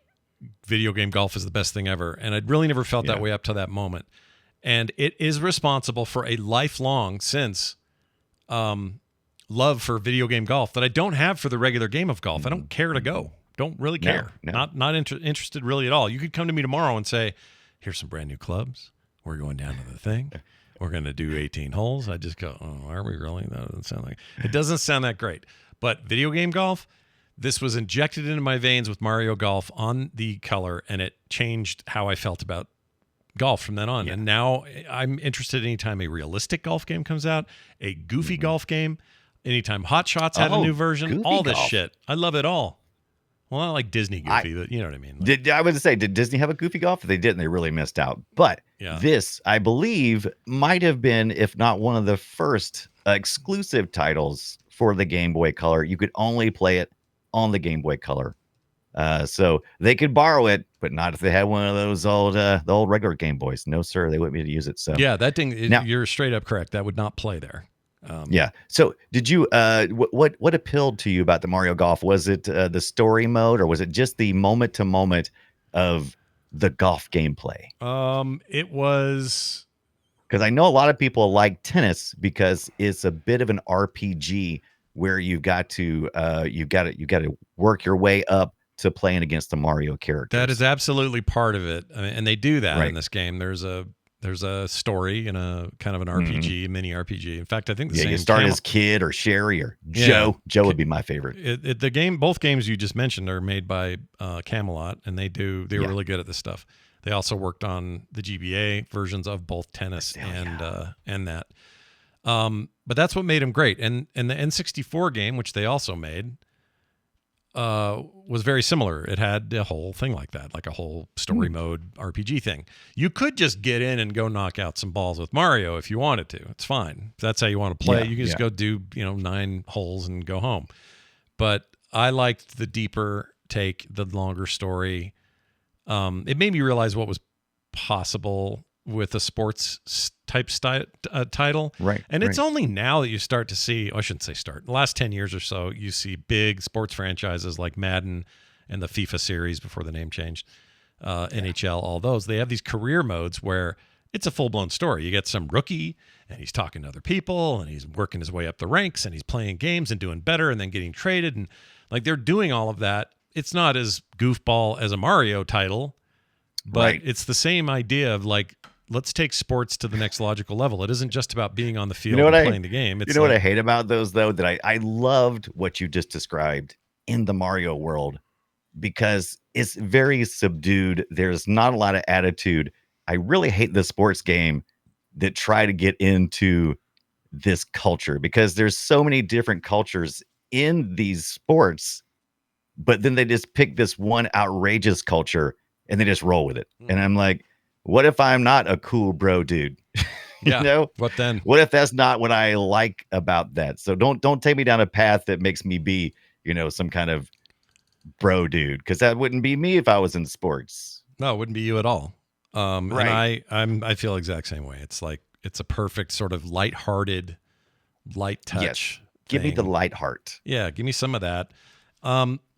video game golf is the best thing ever. And I'd really never felt that way up to that moment. And it is responsible for a lifelong love for video game golf that I don't have for the regular game of golf. I don't care to go. Don't really care. No. Not interested really at all. You could come to me tomorrow and say, here's some brand new clubs. We're going down to the thing. We're going to do 18 holes. I just go, oh, are we really? That doesn't sound like it. Doesn't sound that great. But video game golf, this was injected into my veins with Mario Golf on the color, and it changed how I felt about golf from then on. And now I'm interested anytime a realistic golf game comes out, a goofy golf game, anytime Hot Shots had a new version, all this shit. I love it all. Well, not like Disney goofy, but you know what I mean. Like, I would say, did Disney have a goofy golf? If they didn't, they really missed out. But this, I believe, might have been, if not one of the first exclusive titles for the Game Boy Color. You could only play it on the Game Boy Color. So they could borrow it, but not if they had one of those the old regular Game Boys. No, sir, they wouldn't be able to use it. So yeah, that thing, you're straight up correct. That would not play there. Yeah. So did you, what appealed to you about the Mario Golf? Was it the story mode, or was it just the moment to moment of the golf gameplay? It was, because I know a lot of people like tennis because it's a bit of an RPG where you got to work your way up to playing against the Mario characters. that is absolutely part of it. I mean, and they do that in this game. There's a story and a kind of an RPG, mini RPG. In fact, I think the same. You start as Kid or Sherry or Joe. Joe would be my favorite. Both games you just mentioned are made by Camelot, and they were really good at this stuff. They also worked on the GBA versions of both tennis and that. But that's what made them great. And the N64 game, which they also made, was very similar. It had a whole thing like that, like a whole story mode RPG thing. You could just get in and go knock out some balls with Mario if you wanted to. It's fine. If that's how you want to play, you can just go do 9 holes and go home. But I liked the deeper take, the longer story. It made me realize what was possible with a sports type title. Right. And it's only now that you start to see, I shouldn't say start, the last 10 years or so, you see big sports franchises like Madden and the FIFA series before the name changed, NHL, all those. They have these career modes where it's a full-blown story. You get some rookie, and he's talking to other people, and he's working his way up the ranks, and he's playing games and doing better, and then getting traded. And like they're doing all of that. It's not as goofball as a Mario title, but it's the same idea of like, let's take sports to the next logical level. It isn't just about being on the field and playing the game. It's what I hate about those, though, that I loved what you just described in the Mario world. because it's very subdued. There's not a lot of attitude. I really hate the sports game that try to get into this culture because there's so many different cultures in these sports, but then they just pick this one outrageous culture and they just roll with it. And I'm like, what if I'm not a cool bro dude? Yeah. You know, What then? what if that's not what I like about that? So don't take me down a path that makes me be, some kind of bro dude, because that wouldn't be me if I was in sports. No, it wouldn't be you at all. Right. And I feel the exact same way. It's like it's a perfect sort of lighthearted, light touch. Yes. Give me the light heart. Yeah, give me some of that.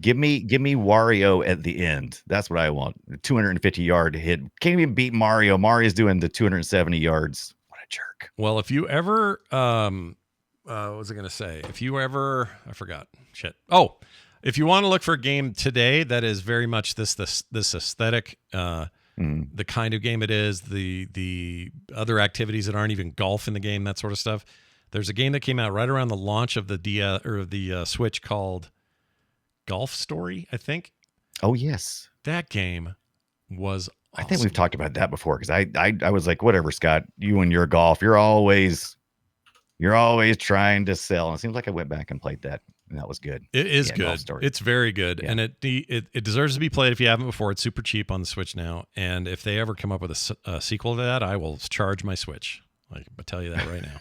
Give me Wario at the end. That's what I want. 250-yard hit. Can't even beat Mario. Mario's doing the 270 yards. What a jerk. Well, if you ever, what was I going to say? If you ever, I forgot. Shit. Oh, if you want to look for a game today that is very much this aesthetic, the kind of game it is, the other activities that aren't even golf in the game, that sort of stuff. There's a game that came out right around the launch of the Switch called Golf Story, I think. Oh yes, that game was awesome. I think we've talked about that before because I was like, whatever, Scott, you and your golf, you're always trying to sell. And it seems like I went back and played that, and that was good. It is good. It's very good, and it deserves to be played if you haven't before. It's super cheap on the Switch now, and if they ever come up with a sequel to that, I will charge my Switch. I tell you that right now.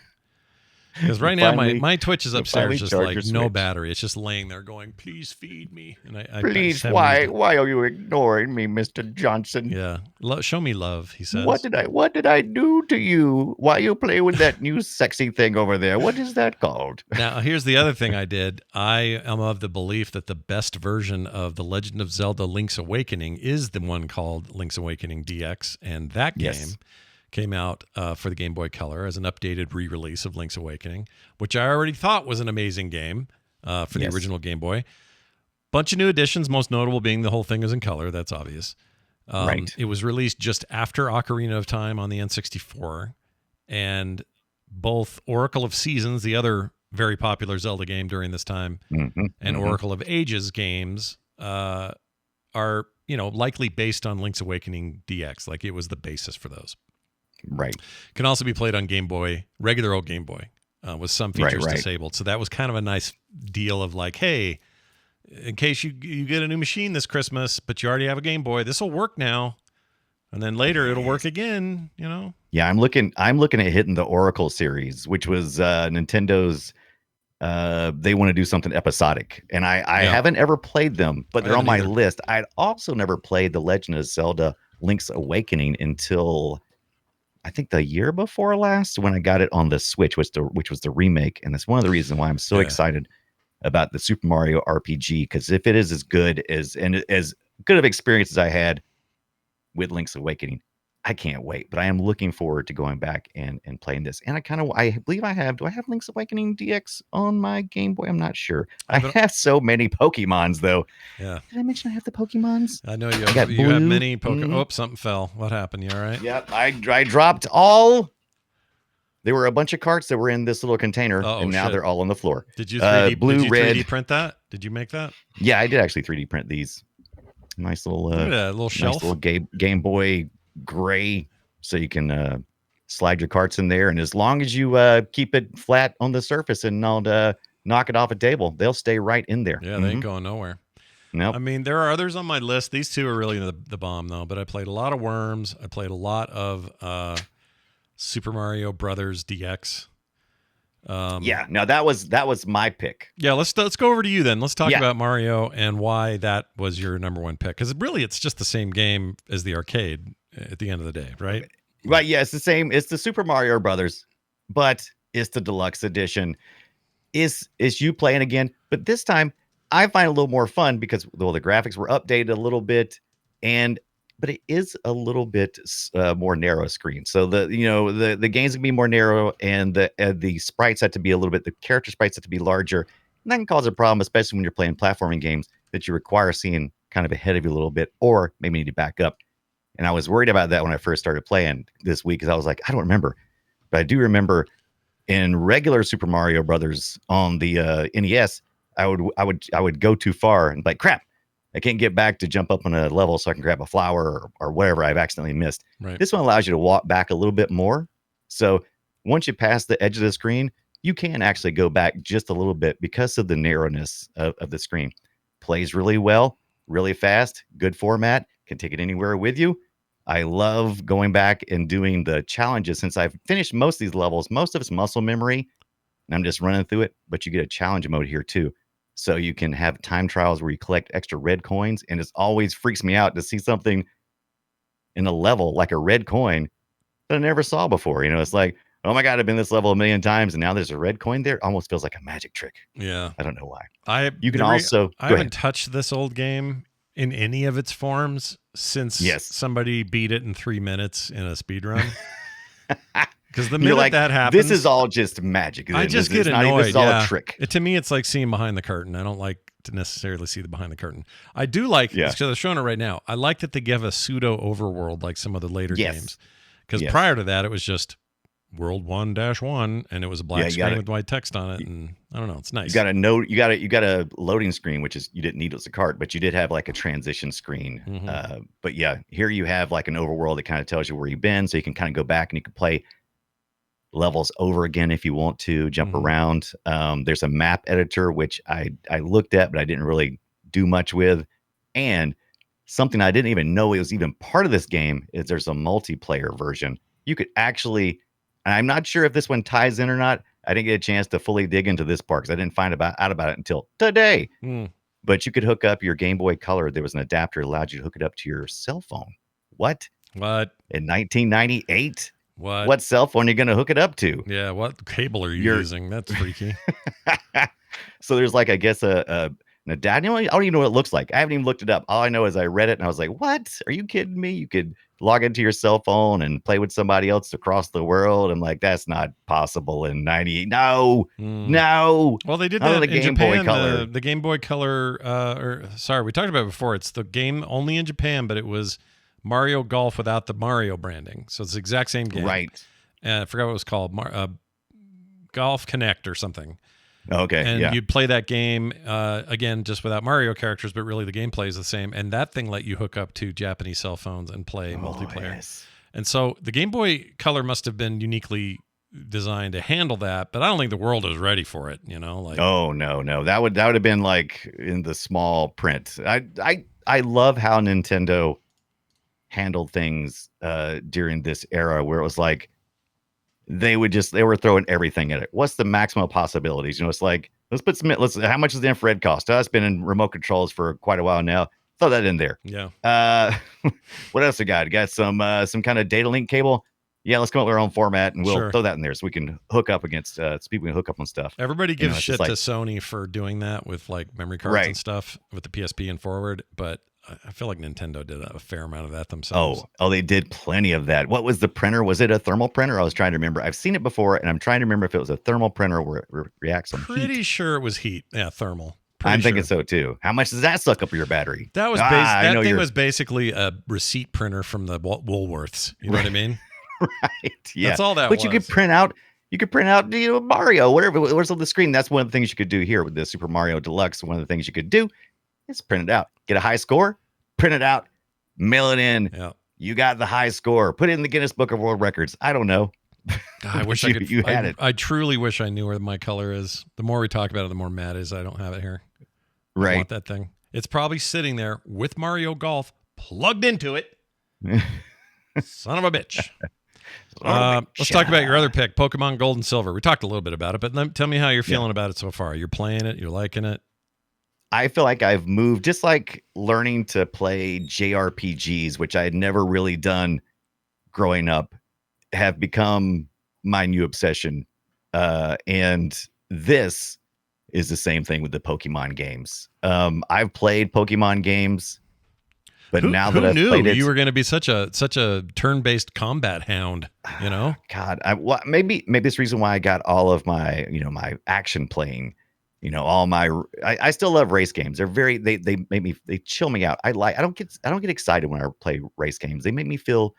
Because right now my Twitch is upstairs, just like no battery. It's just laying there going, "Please feed me." And please, why are you ignoring me, Mr. Johnson? Yeah, show me love, he says. What did I do to you? Why you play with that new sexy thing over there? What is that called? Now, here's the other thing I did. I am of the belief that the best version of The Legend of Zelda: Link's Awakening is the one called Link's Awakening DX, and that game came out for the Game Boy Color as an updated re-release of Link's Awakening, which I already thought was an amazing game for the original Game Boy. Bunch of new additions, most notable being the whole thing is in color. That's obvious. Right. It was released just after Ocarina of Time on the N64, and both Oracle of Seasons, the other very popular Zelda game during this time, and Oracle of Ages games are likely based on Link's Awakening DX. Like it was the basis for those. Right. Can also be played on Game Boy, regular old Game Boy, with some features disabled. So that was kind of a nice deal of like, hey, in case you get a new machine this Christmas, but you already have a Game Boy, this will work now, and then later it'll work again. Yeah, I'm looking at hitting the Oracle series, which was Nintendo's. They want to do something episodic, and I haven't ever played them, but they're on my list. I'd also never played The Legend of Zelda: Link's Awakening until I think the year before last when I got it on the Switch, which was the remake. And that's one of the reasons why I'm so excited about the Super Mario RPG, because if it is as good as good of experience as I had with Link's Awakening, I can't wait. But I am looking forward to going back and playing this. And I believe I have. Do I have Link's Awakening DX on my Game Boy? I'm not sure. I have so many Pokemons though. Yeah. Did I mention I have the Pokemons? I know you have many Pokemon. Oh, something fell. What happened? You all right? Yep. I dropped all. There were a bunch of carts that were in this little container, and now they're all on the floor. Did you 3D, blue, did you red 3D print that? Did you make that? Yeah, I did actually 3D print these. Nice little little shelf. Nice little Game Boy gray, so you can slide your carts in there, and as long as you keep it flat on the surface and not knock it off a table, they'll stay right in there. Yeah, they ain't going nowhere. Nope. I mean, there are others on my list. These two are really the bomb, though. But I played a lot of Worms. I played a lot of Super Mario Brothers DX. No, that was my pick. Yeah, let's go over to you then. Let's talk about Mario and why that was your number one pick. Because really, it's just the same game as the arcade at the end of the day, right? Right. Yeah, it's the same. It's the Super Mario Brothers, but it's the deluxe edition. Is you playing again? But this time, I find it a little more fun because the graphics were updated a little bit, but it is a little bit more narrow screen. So the games can be more narrow, and the sprites have to be the character sprites have to be larger. And that can cause a problem, especially when you're playing platforming games that you require seeing kind of ahead of you a little bit, or maybe need to back up. And I was worried about that when I first started playing this week, because I was like, I don't remember, but I do remember in regular Super Mario Brothers on the NES, I would go too far and be like, crap. I can't get back to jump up on a level so I can grab a flower or whatever I've accidentally missed. Right. This one allows you to walk back a little bit more. So once you pass the edge of the screen, you can actually go back just a little bit because of the narrowness of the screen. Plays really well, really fast, good format, can take it anywhere with you. I love going back and doing the challenges since I've finished most of these levels. Most of it's muscle memory, and I'm just running through it, but you get a challenge mode here too. So you can have time trials where you collect extra red coins, and it always freaks me out to see something in a level like a red coin that I never saw before. It's like, oh my God, I've been this level a million times, and now there's a red coin there. Almost feels like a magic trick. Yeah. I don't know why. I haven't touched this old game in any of its forms since somebody beat it in 3 minutes in a speed run. Because the minute that happens, this is all just magic. I just get annoyed. This is all a trick. To me, it's like seeing behind the curtain. I don't like to necessarily see the behind the curtain. I do like, because I'm showing it right now, I like that they give a pseudo overworld like some of the later games. Because prior to that, it was just World 1-1, and it was a black screen with white text on it, and I don't know, it's nice. You got a loading screen, which is you didn't need it as a cart, but you did have like a transition screen. Mm-hmm. But yeah, here you have like an overworld that kind of tells you where you've been, so you can kind of go back and you can play levels over again if you want to jump around. There's a map editor which I looked at, but I didn't really do much with, and something I didn't even know it was even part of this game is there's a multiplayer version. You could actually. And I'm not sure if this one ties in or not. I didn't get a chance to fully dig into this part because I didn't find out about it until today. But you could hook up your Game Boy Color. There was an adapter that allowed you to hook it up to your cell phone. What? In 1998? What? What cell phone are you going to hook it up to? Yeah, what cable are you using? That's freaky. So there's like, I guess, an adapter. I don't even know what it looks like. I haven't even looked it up. All I know is I read it and I was like, what? Are you kidding me? You could log into your cell phone and play with somebody else across the world. I'm like, that's not possible in 98. No. Well, they did that in Japan. Boy Color. The Game Boy Color, we talked about it before. It's the game only in Japan, but it was Mario Golf without the Mario branding. So it's the exact same game. Right. I forgot what it was called. Golf Connect or something. Okay. And you'd play that game again, just without Mario characters, but really the gameplay is the same. And that thing let you hook up to Japanese cell phones and play multiplayer. Yes. And so the Game Boy Color must have been uniquely designed to handle that, but I don't think the world was ready for it. Oh no, that would have been like in the small print. I love how Nintendo handled things during this era where it was like. They were throwing everything at it. What's the maximum possibilities? It's like, how much does the infrared cost? It's been in remote controls for quite a while now. Throw that in there. Yeah. What else we got? You got some kind of data link cable. Yeah, let's come up with our own format and we'll throw that in there so we can hook up against so people can hook up on stuff. Everybody gives shit to Sony for doing that with like memory cards and stuff with the PSP and forward, but I feel like Nintendo did a fair amount of that themselves. Oh, they did plenty of that. What was the printer? Was it a thermal printer? I was trying to remember. I've seen it before, and I'm trying to remember if it was a thermal printer where it reacts on heat. Pretty sure it was heat. Yeah, thermal. I'm thinking so too. How much does that suck up your battery? That was that thing was basically a receipt printer from the Woolworths. You know what I mean? Right. Yeah. That's all that but was. You could print out Mario, whatever was on the screen. That's one of the things you could do here with the Super Mario Deluxe. One of the things you could do is print it out. Get a high score. Print it out, mail it in. Yeah. You got the high score. Put it in the Guinness Book of World Records. I don't know. I wish I could. You had it. I truly wish I knew where my color is. The more we talk about it, the more mad is I don't have it here. Right. I want that thing. It's probably sitting there with Mario Golf plugged into it. Son of a bitch. Let's talk about your other pick, Pokemon Gold and Silver. We talked a little bit about it, but tell me how you're feeling about it so far. You're playing it. You're liking it. I feel like I've moved, just like learning to play JRPGs, which I had never really done growing up, have become my new obsession. And this is the same thing with the Pokemon games. I've played Pokemon games, but now that I've played it, you were going to be such a turn-based combat hound, God, maybe it's the reason why I got all of my, my action playing. I still love race games. They're they chill me out. I don't get excited when I play race games. They make me feel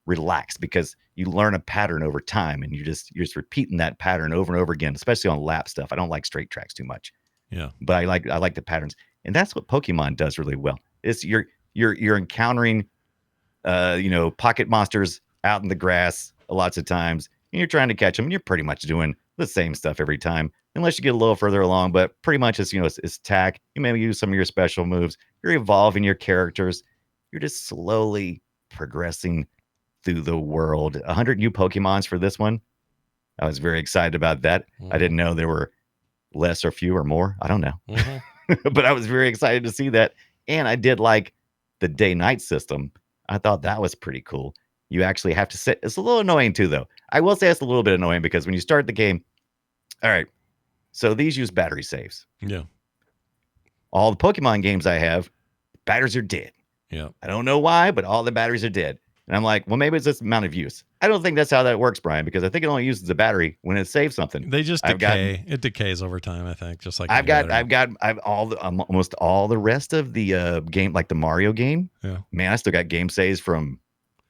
relaxed because you learn a pattern over time and you're just repeating that pattern over and over again, especially on lap stuff. I don't like straight tracks too much. Yeah. But I like the patterns. And that's what Pokemon does really well. It's you're encountering pocket monsters out in the grass lots of times, and you're trying to catch them, and you're pretty much doing the same stuff every time, unless you get a little further along. But pretty much it's attack. You maybe use some of your special moves. You're evolving your characters. You're just slowly progressing through the world. 100 new Pokemons for this one. I was very excited about that. I didn't know there were less or few or more. I don't know. But I was very excited to see that. And I did like the day-night system. I thought that was pretty cool. You actually have to sit. It's a little annoying too, though. I will say it's a little bit annoying because when you start the game, all right, so these use battery saves. Yeah. All the Pokemon games I have, batteries are dead. Yeah. I don't know why, but all the batteries are dead. And I'm like, well, maybe it's this amount of use. I don't think that's how that works, Brian, because I think it only uses the battery when it saves something. They just decay. It decays over time, I think, just like I've almost all the rest of the game, like the Mario game. Yeah. Man, I still got game saves from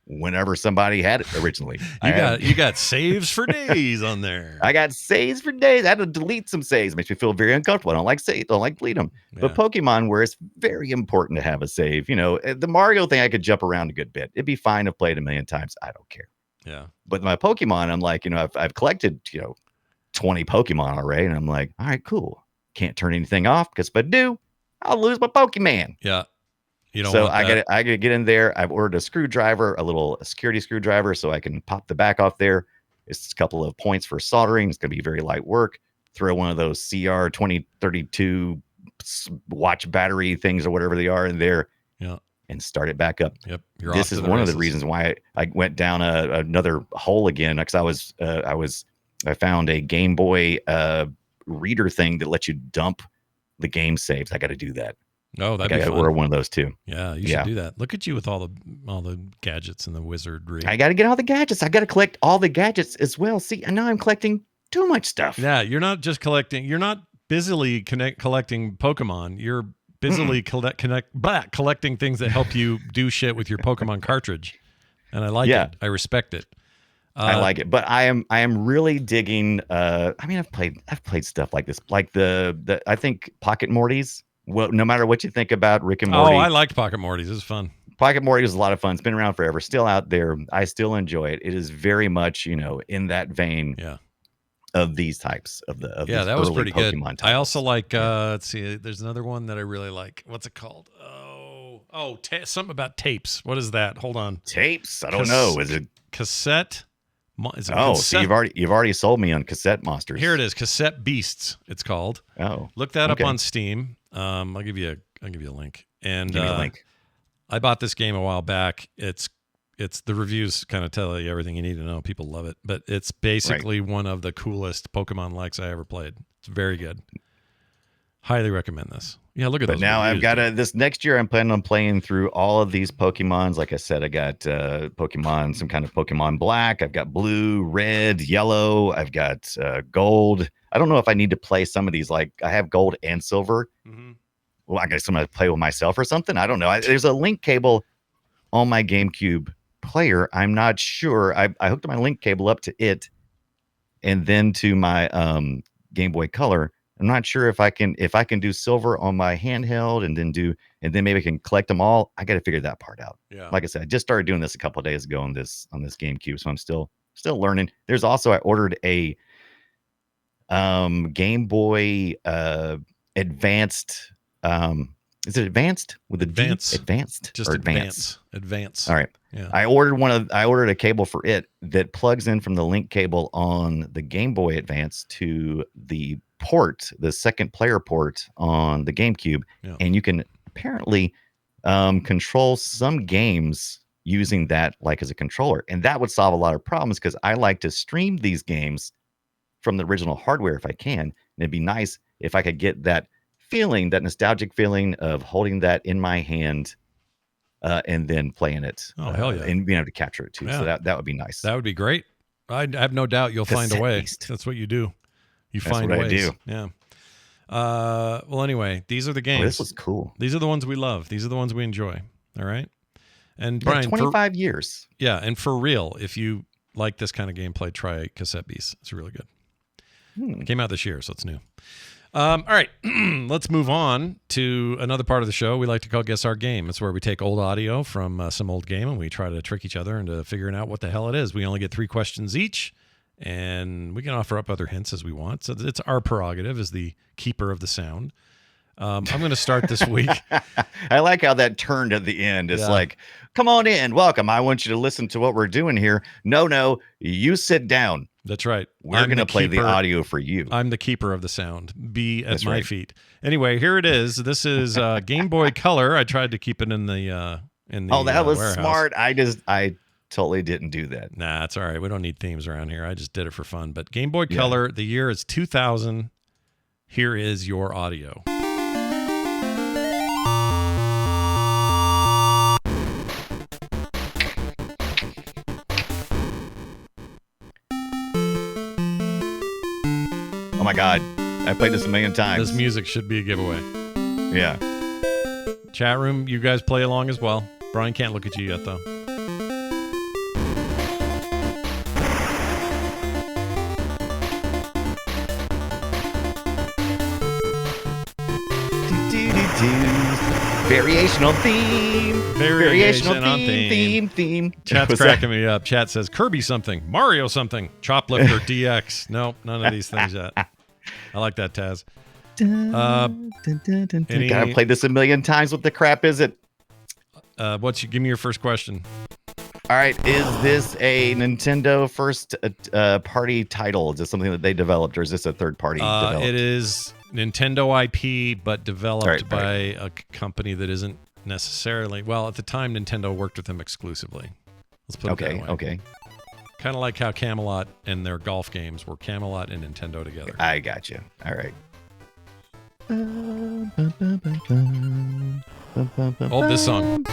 whenever somebody had it originally. You got saves for days on there. I got saves for days. I had to delete some saves. It makes me feel very uncomfortable. I don't like saves. Don't like delete them. Yeah. But Pokemon, where it's very important to have a save. The Mario thing, I could jump around a good bit. It'd be fine to play it a million times. I don't care. Yeah. But my Pokemon, I'm like, I've collected, 20 Pokemon already. And I'm like, all right, cool. Can't turn anything off because if I do, I'll lose my Pokemon. Yeah. You don't so want that. I gotta get in there. I've ordered a screwdriver, a little security screwdriver, so I can pop the back off there. It's a couple of points for soldering. It's gonna be very light work. Throw one of those CR 2032 watch battery things or whatever they are in there. Yeah. And start it back up. Yep. This is one of the reasons why I went down another hole again, because I found a Game Boy reader thing that lets you dump the game saves. I got to do that. Oh, that'd be fun. Order one of those too. Yeah, you should do that. Look at you with all the gadgets and the wizardry. I got to get all the gadgets. I got to collect all the gadgets as well. See, I know I'm collecting too much stuff. Yeah, you're not just collecting. You're not busily collecting Pokemon. You're busily collecting things that help you do shit with your Pokemon cartridge, and I like it. I respect it. I like it, but I am really digging. I mean, I've played stuff like this, like the I think Pocket Mortys. Well, no matter what you think about Rick and Morty. Oh, I liked Pocket Mortys. It was fun. Pocket Morty was a lot of fun. It's been around forever. Still out there. I still enjoy it. It is very much, in that vein. Yeah. Of these types of that was pretty good. Titles. I also like. Let's see. There's another one that I really like. What's it called? Something about tapes. What is that? Hold on. Tapes. I don't know. Is it cassette? So you've already sold me on cassette monsters. Here it is. Cassette Beasts. It's called. Oh, look that up on Steam. I'll give you a link. And give me a link. I bought this game a while back. It's the reviews kind of tell you everything you need to know. People love it, but it's basically one of the coolest Pokemon likes I ever played. It's very good. Highly recommend this. Yeah, look at those. But now I've got this next year. I'm planning on playing through all of these Pokemons. Like I said, I got Pokemon, some kind of Pokemon Black. I've got Blue, Red, Yellow. I've got Gold. I don't know if I need to play some of these. Like I have Gold and Silver. Mm-hmm. Well, I guess I'm gonna play with myself or something. I don't know. There's a link cable on my GameCube player. I'm not sure. I hooked my link cable up to it, and then to my Game Boy Color. I'm not sure if I can do Silver on my handheld and then maybe I can collect them all. I got to figure that part out. Yeah. Like I said, I just started doing this a couple of days ago on this GameCube, so I'm still learning. There's also I ordered a Game Boy Advanced. Is it advanced with advance? Advanced, just or advance. All right. Yeah. I ordered a cable for it that plugs in from the link cable on the Game Boy Advance to the second player port on the GameCube, and you can apparently control some games using that like as a controller, and that would solve a lot of problems because I like to stream these games from the original hardware if I can, and it'd be nice if I could get that feeling, that nostalgic feeling of holding that in my hand and then playing it. Oh, hell yeah. And being able to capture it too. Yeah. So that would be nice. That would be great. I have no doubt you'll find a way. Beast. That's what you do. That's find what ways. I do. Yeah. Well, anyway, these are the games. This was cool. These are the ones we love. These are the ones we enjoy. All right. And Brian, Brian, 25 years. Yeah. And for real, if you like this kind of gameplay, try Cassette Beasts. It's really good. It came out this year, so it's new. All right, let's move on to another part of the show we like to call Guess Our Game. It's where we take old audio from some old game and we try to trick each other into figuring out what the hell it is. We only get 3 questions each, and we can offer up other hints as we want. So it's our prerogative as the keeper of the sound. I'm going to start this week. I like how that turned at the end. It's like, come on in, welcome. I want you to listen to what we're doing here. No, you sit down. That's right. We're going to play the audio for you. I'm the keeper of the sound. Be at my feet. Anyway, here it is. This is Game Boy Color. I tried to keep it in the Oh, that was warehouse. smart. I totally didn't do that. Nah, that's all right. We don't need themes around here. I just did it for fun. But Game Boy Color, the year is 2000. Here is your audio. Oh my God. I played this a million times. This music should be a giveaway. Yeah. Chat room, you guys play along as well. Brian can't look at you yet, though. Variation on theme. Variation on theme. Chat's cracking me up. Chat says Kirby something, Mario something, Choplifter DX. Nope, none of these things yet. I like that, Taz. I've played this a million times. What the crap is it? Give me your first question. All right, is this a Nintendo first party title? Is this something that they developed, or is this a third party? It is Nintendo IP, but developed by a company that isn't necessarily. Well, at the time, Nintendo worked with them exclusively. Let's put it that way. Okay. Kind of like how Camelot and their golf games were Camelot and Nintendo together. I got you. All right. Oh, this song.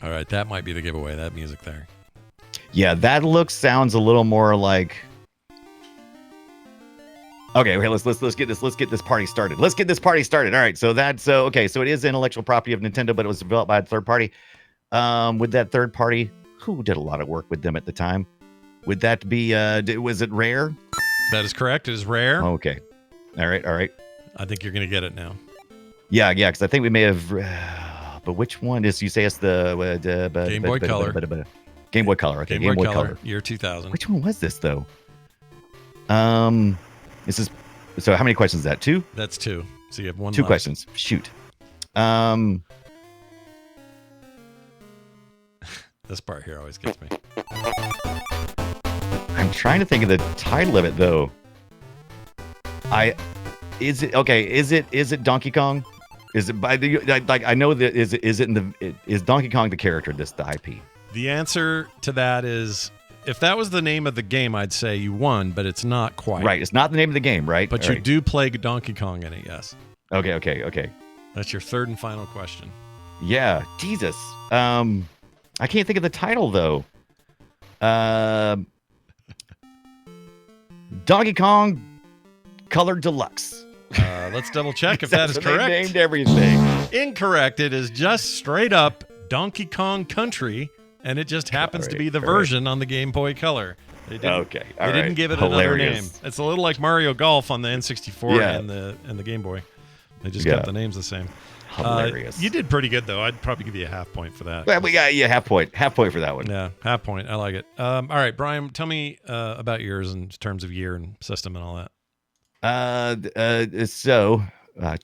All right, that might be the giveaway. That music there. Yeah, that sounds a little more like. Okay, let's get this party started. Let's get this party started. All right, so it is intellectual property of Nintendo, but it was developed by a third party. With that third party, who did a lot of work with them at the time? Would that be was it Rare? That is correct. It is Rare. Okay. All right. I think you're gonna get it now. Yeah, because I think we may have. But which one is? You say it's the Game Boy Color. Game Boy Color. Okay, Game Boy Color. Year 2000. Which one was this though? This is. So how many questions is that? 2? That's 2. So you have 1. 2 left. questions. Shoot. This part here always gets me. I'm trying to think of the title of it though. Is it Donkey Kong? Is it by the I know that is Donkey Kong the character? The IP. The answer to that is, if that was the name of the game, I'd say you won, but it's not quite. Right, it's not the name of the game, right? But you do play Donkey Kong in it, yes. Okay. That's your third and final question. Yeah, Jesus. I can't think of the title though. Donkey Kong Color Deluxe. Let's double check if that is correct. They named everything. Incorrect. It is just straight up Donkey Kong Country, and it just happens to be the version on the Game Boy Color. They didn't give it another name. It's a little like Mario Golf on the N64 and the Game Boy. They just kept the names the same. Hilarious. You did pretty good though. I'd probably give you a half point for that. Well, we got half point for that one. Yeah, half point. I like it. All right, Brian, tell me about yours in terms of year and system and all that.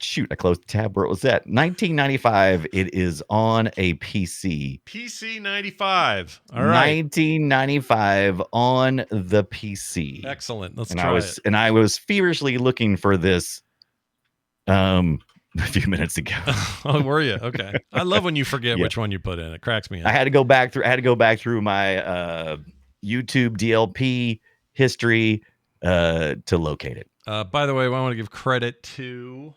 Shoot, I closed the tab where it was at. 1995. It is on a PC. PC 95. All right. 1995 on the PC. Excellent. Let's try it. And I was feverishly looking for this a few minutes ago. Oh, were you? Okay. I love when you forget which one you put in. It cracks me up. I had to go back through my YouTube DLP history to locate it. By the way, I want to give credit to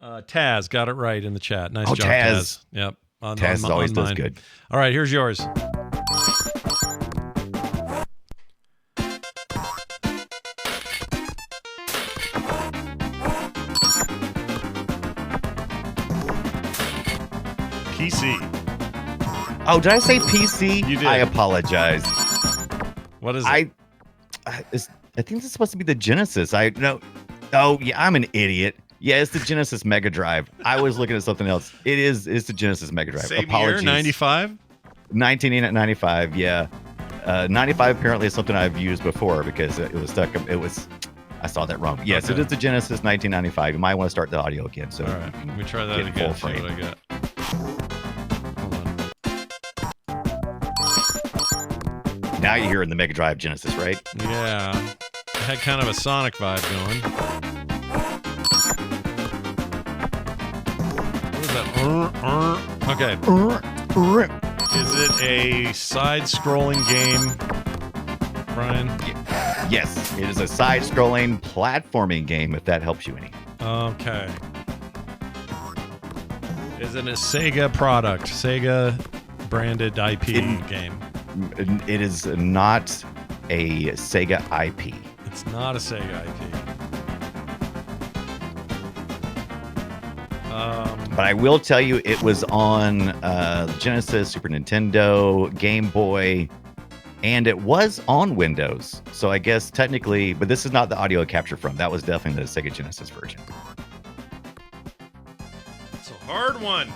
Taz. Got it right in the chat. Nice job, Taz. Yep. Taz always does good. All right, here's yours. PC. Oh, did I say PC? You did. I apologize. What is it? I think this is supposed to be the Genesis. I no. Oh yeah, I'm an idiot. Yeah, it's the Genesis Mega Drive. I was looking at something else. It's the Genesis Mega Drive. Same Apologies. year, 95? 1995, yeah. 95 apparently is something I've used before because it was stuck. I saw that wrong. Yes, Okay. it is the Genesis 1995. You might want to start the audio again. So All right, let me try that get again. full See frame. what I got. Hold on. Now you're hearing the Mega Drive Genesis, right? Yeah. It had kind of a Sonic vibe going. What is that? Okay. Is it a side-scrolling game, Brian? Yes, it is a side-scrolling platforming game, if that helps you any. Okay. Is it a Sega product? Sega branded IP game? It is not a Sega IP. It's not a Sega IP. But I will tell you, it was on Genesis, Super Nintendo, Game Boy, and it was on Windows. So I guess technically, but this is not the audio capture from. That was definitely the Sega Genesis version. It's a hard one.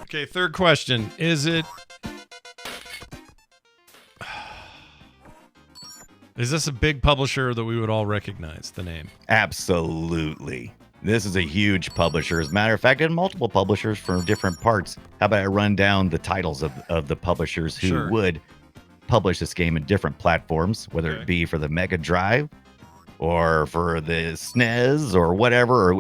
Okay, third question. Is this a big publisher that we would all recognize the name? Absolutely. This is a huge publisher. As a matter of fact, it had multiple publishers from different parts. How about I run down the titles of the publishers who Sure. would publish this game in different platforms, whether Okay. it be for the Mega Drive or for the SNES or whatever.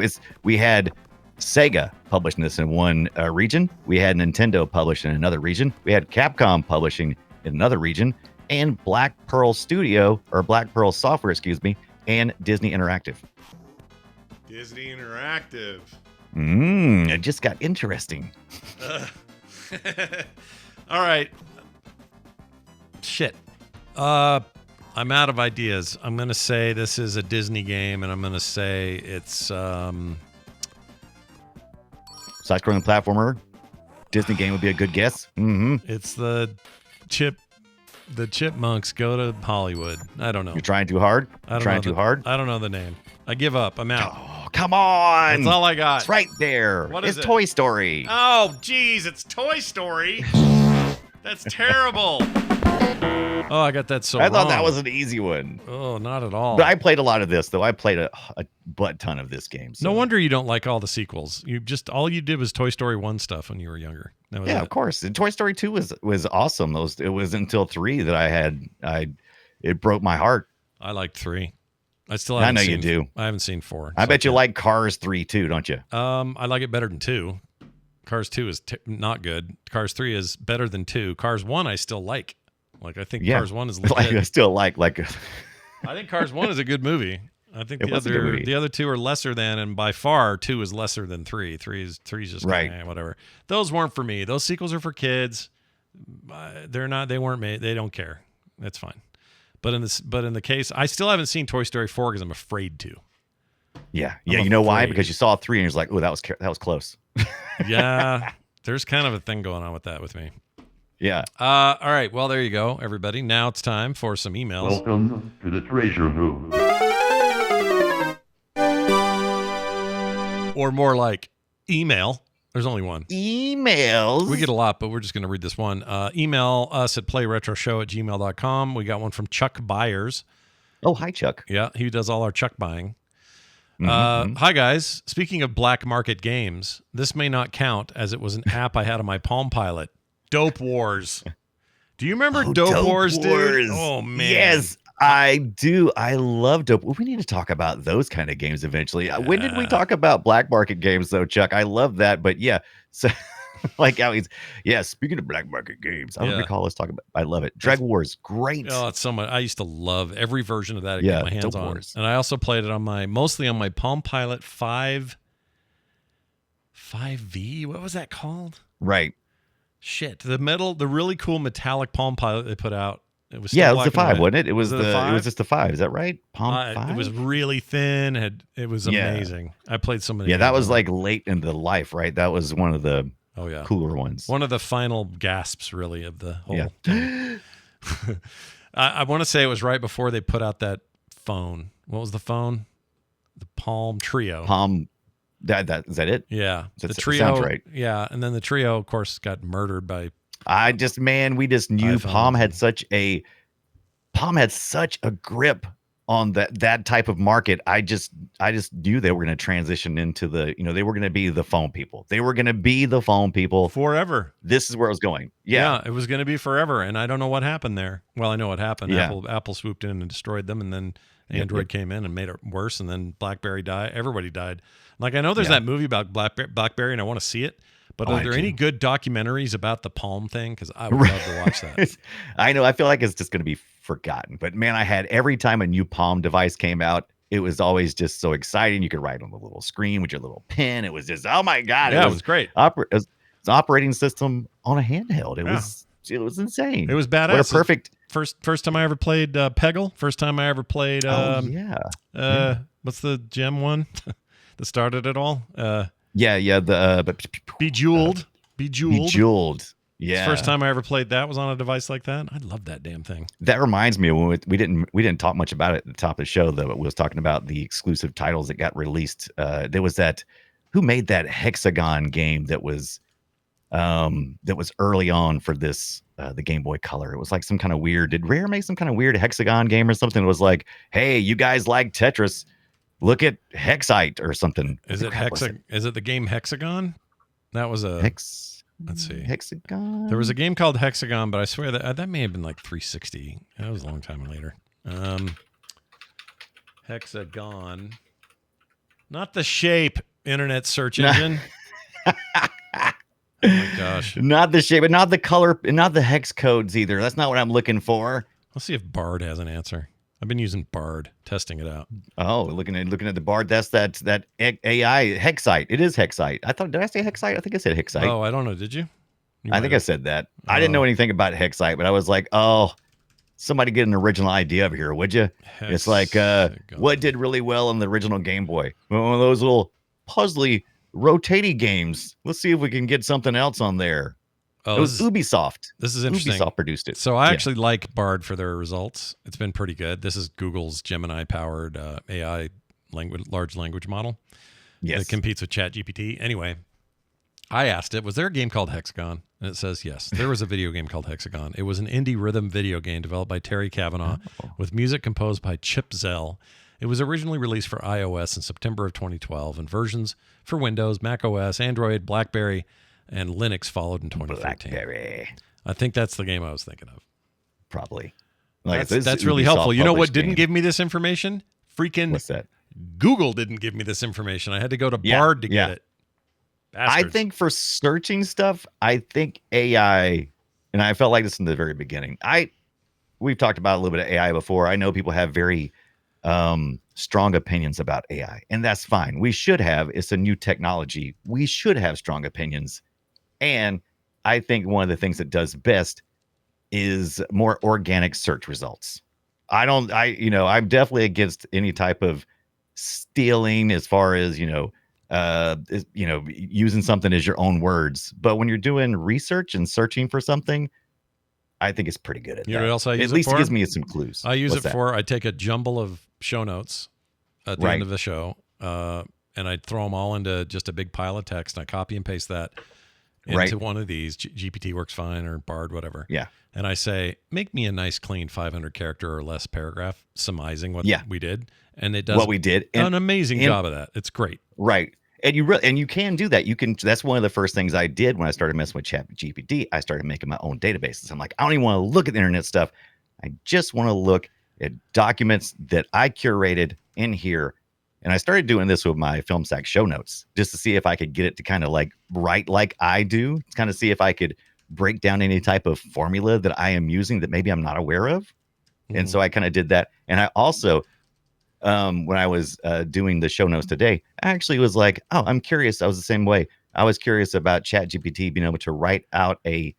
We had Sega publishing this in one region. We had Nintendo publishing in another region. We had Capcom publishing in another region, and Black Pearl Software, and Disney Interactive. Disney Interactive. It just got interesting. All right. Shit. I'm out of ideas. I'm going to say this is a Disney game, and I'm going to say it's Side-scrolling platformer. Disney game would be a good guess. it's the Chipmunks Go to Hollywood. I don't know. You're trying too hard? I don't Trying know too hard? I don't know the name. I give up. I'm out. Oh, come on. That's all I got. It's right there. What is It's it? Toy Story. Oh, geez, it's Toy Story. That's terrible. Oh, I got that so I thought wrong. that was an easy one. Oh, not at all. But I played a lot of this, though. I played a butt ton of this game. So. No wonder you don't like all the sequels. All you did was Toy Story 1 stuff when you were younger. That was Yeah, it. of course. And Toy Story 2 was awesome. It was until 3 that it broke my heart. I liked 3. I still I haven't know seen, you do. I haven't seen 4. I so bet you can't. like Cars 3 too, don't you? I like it better than 2. Cars 2 is not good. Cars 3 is better than 2. Cars 1 I still like. Like I think Yeah. Cars 1 is legit. Like, I still like I think Cars 1 is a good movie. I think It was a good movie. the other 2 are lesser than, and by far 2 is lesser than 3. 3 is just Right. kinda, whatever. Those weren't for me. Those sequels are for kids. They're not. They weren't made. They don't care. That's fine. But in the case, I still haven't seen Toy Story 4 because I'm afraid to. Yeah. I'm You know why? afraid. Because you saw 3 and you're like, oh, that was close. Yeah, there's kind of a thing going on with that with me. Yeah. All right. Well, there you go, everybody. Now it's time for some emails. Welcome to the treasure room. Or more like email. There's only one. Emails. We get a lot, but we're just going to read this one. Email us at playretroshow@gmail.com. We got one from Chuck Byers. Oh, hi, Chuck. Yeah, he does all our Chuck buying. Mhm. Hi, guys. Speaking of black market games, this may not count as it was an app I had on my Palm Pilot. Dope Wars. Do you remember Dope Wars, dude? Oh, man. Yes, I do. I love Dope. We need to talk about those kind of games eventually. When did we talk about black market games, though, Chuck? I love that. But yeah, so like how speaking of black market games, I don't Yeah. recall us talking about. I love it. Drag Wars, great. Oh, it's so much. I used to love every version of that I Yeah, get my hands Dope on. Wars. And I also played it mostly on my Palm Pilot 5V. What was that called? Right. Shit. The really cool metallic Palm Pilot they put out. It was Yeah, it still was the black and 5, white. wasn't it? It was it the. the It 5? was just the 5. Is that right? Palm 5. It was really thin. It was Yeah. amazing. I played so many. Yeah, that games was on it. like late into life, right? That was one of the Oh yeah, cooler ones. one of the final gasps, really, of the whole Yeah. thing. I want to say it was right before they put out that phone. What was the phone? The Palm Trio. Palm. That is that it? Yeah, That the Trio. sounds right. Yeah, and then the Trio, of course, got murdered by. We just knew iPhones Palm had and- such a grip on that type of market. I just knew they were going to transition into they were going to be the phone people. They were going to be the phone people Forever. This is where it was going. Yeah. It was going to be forever, and I don't know what happened there. Well, I know what happened. Yeah. Apple swooped in and destroyed them, and then Yep, Android yep. came in and made it worse, and then BlackBerry died. Everybody died. Like, I know there's Yeah. that movie about BlackBerry, and I want to see it, but Oh, are I there do. any good documentaries about the Palm thing? Because I would love to watch that. I know. I feel like it's just going to be forgotten. But man, I had every time a new Palm device came out, it was always just so exciting. You could write on the little screen with your little pen. It was just, oh my God. Yeah, it was great. It was an operating system on a handheld. It Yeah. was insane. It was badass. What a perfect. First time I ever played Peggle. First time I ever played. Yeah. What's the gem one that started it all? Yeah. Bejeweled. Bejeweled. Yeah. First time I ever played that was on a device like that. I love that damn thing. That reminds me of when we didn't talk much about it at the top of the show, though. But we was talking about the exclusive titles that got released. There was who made that hexagon game that was early on for this the Game Boy Color. It was like some kind of weird. Did Rare make some kind of weird hexagon game or something? It was like, hey, you guys like Tetris? Look at Hexite or something. Is it Is it the game Hexagon? That was a Let's see. Hexagon. There was a game called Hexagon, but I swear that may have been like 360. That was a long time later. Hexagon. Not the shape, internet search engine. Oh my gosh. Not the shape, but not the color, and not the hex codes either. That's not what I'm looking for. Let's see if Bard has an answer. I've been using Bard, testing it out. Oh, looking at the Bard. That's that AI Hexite. It is Hexite. Did I say Hexite? I think I said Hexite. Oh, I don't know. Did you? I think I said that. I didn't know anything about Hexite, but I was like, oh, somebody get an original idea of here, would you? It's like, what did really well on the original Game Boy? One of those little puzzly, rotating games. Let's see if we can get something else on there. Oh, it was Ubisoft. This is interesting. Ubisoft produced it. So I actually like Bard for their results. It's been pretty good. This is Google's Gemini-powered AI large language model. Yes. That competes with ChatGPT. Anyway, I asked it, was there a game called Hexagon? And it says yes. There was a video game called Hexagon. It was an indie rhythm video game developed by Terry Kavanaugh with music composed by Chip Zell. It was originally released for iOS in September of 2012, and versions for Windows, Mac OS, Android, BlackBerry, and Linux followed in 2013. BlackBerry. I think that's the game I was thinking of. Probably. That's really helpful. You know what didn't game. give me this information? Freaking What's that? Google didn't give me this information. I had to go to Bard to get it. Bastards. I think for searching stuff, I think AI, and I felt like this in the very beginning. We've talked about a little bit of AI before. I know people have very strong opinions about AI, and that's fine. We should have. It's a new technology. We should have strong opinions. And I think one of the things it does best is more organic search results. I'm definitely against any type of stealing as far as, using something as your own words. But when you're doing research and searching for something, I think it's pretty good at that. You know what else I use At least it for? it gives me some clues. I use What's it that? for, I take a jumble of show notes at the end of the show, and I throw them all into just a big pile of text, and I copy and paste that into one of these. GPT works fine, or Bard, whatever. Yeah. And I say, make me a nice, clean 500 character or less paragraph summarizing what we did. And it does what we did. An amazing job of that. It's great. Right. And you can do that. That's one of the first things I did when I started messing with ChatGPT. I started making my own databases. I'm like, I don't even want to look at the internet stuff. I just want to look at documents that I curated in here. And I started doing this with my Film Sack show notes just to see if I could get it to kind of like write like I do, to kind of see if I could break down any type of formula that I am using that maybe I'm not aware of. Mm-hmm. And so I kind of did that. And I also, when I was doing the show notes today, I actually was like, oh, I'm curious. I was the same way. I was curious about ChatGPT being able to write out a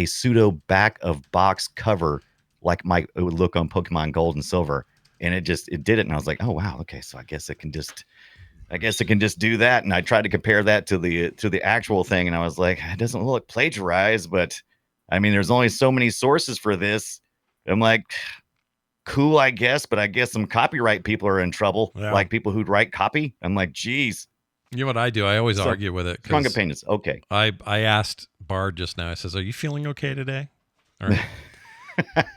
pseudo back of box cover like it would look on Pokemon Gold and Silver. And it did it. And I was like, oh, wow. Okay. So I guess it can just I guess it can just do that. And I tried to compare that to the actual thing, and I was like, it doesn't look plagiarized, but I mean, there's only so many sources for this. I'm like, cool, I guess, but I guess some copyright people are in trouble, like people who'd write copy. I'm like, geez. You know what I do? I always argue with it. Strong opinions. Okay. I asked Bard just now. I says, "Are you feeling okay today?" All right.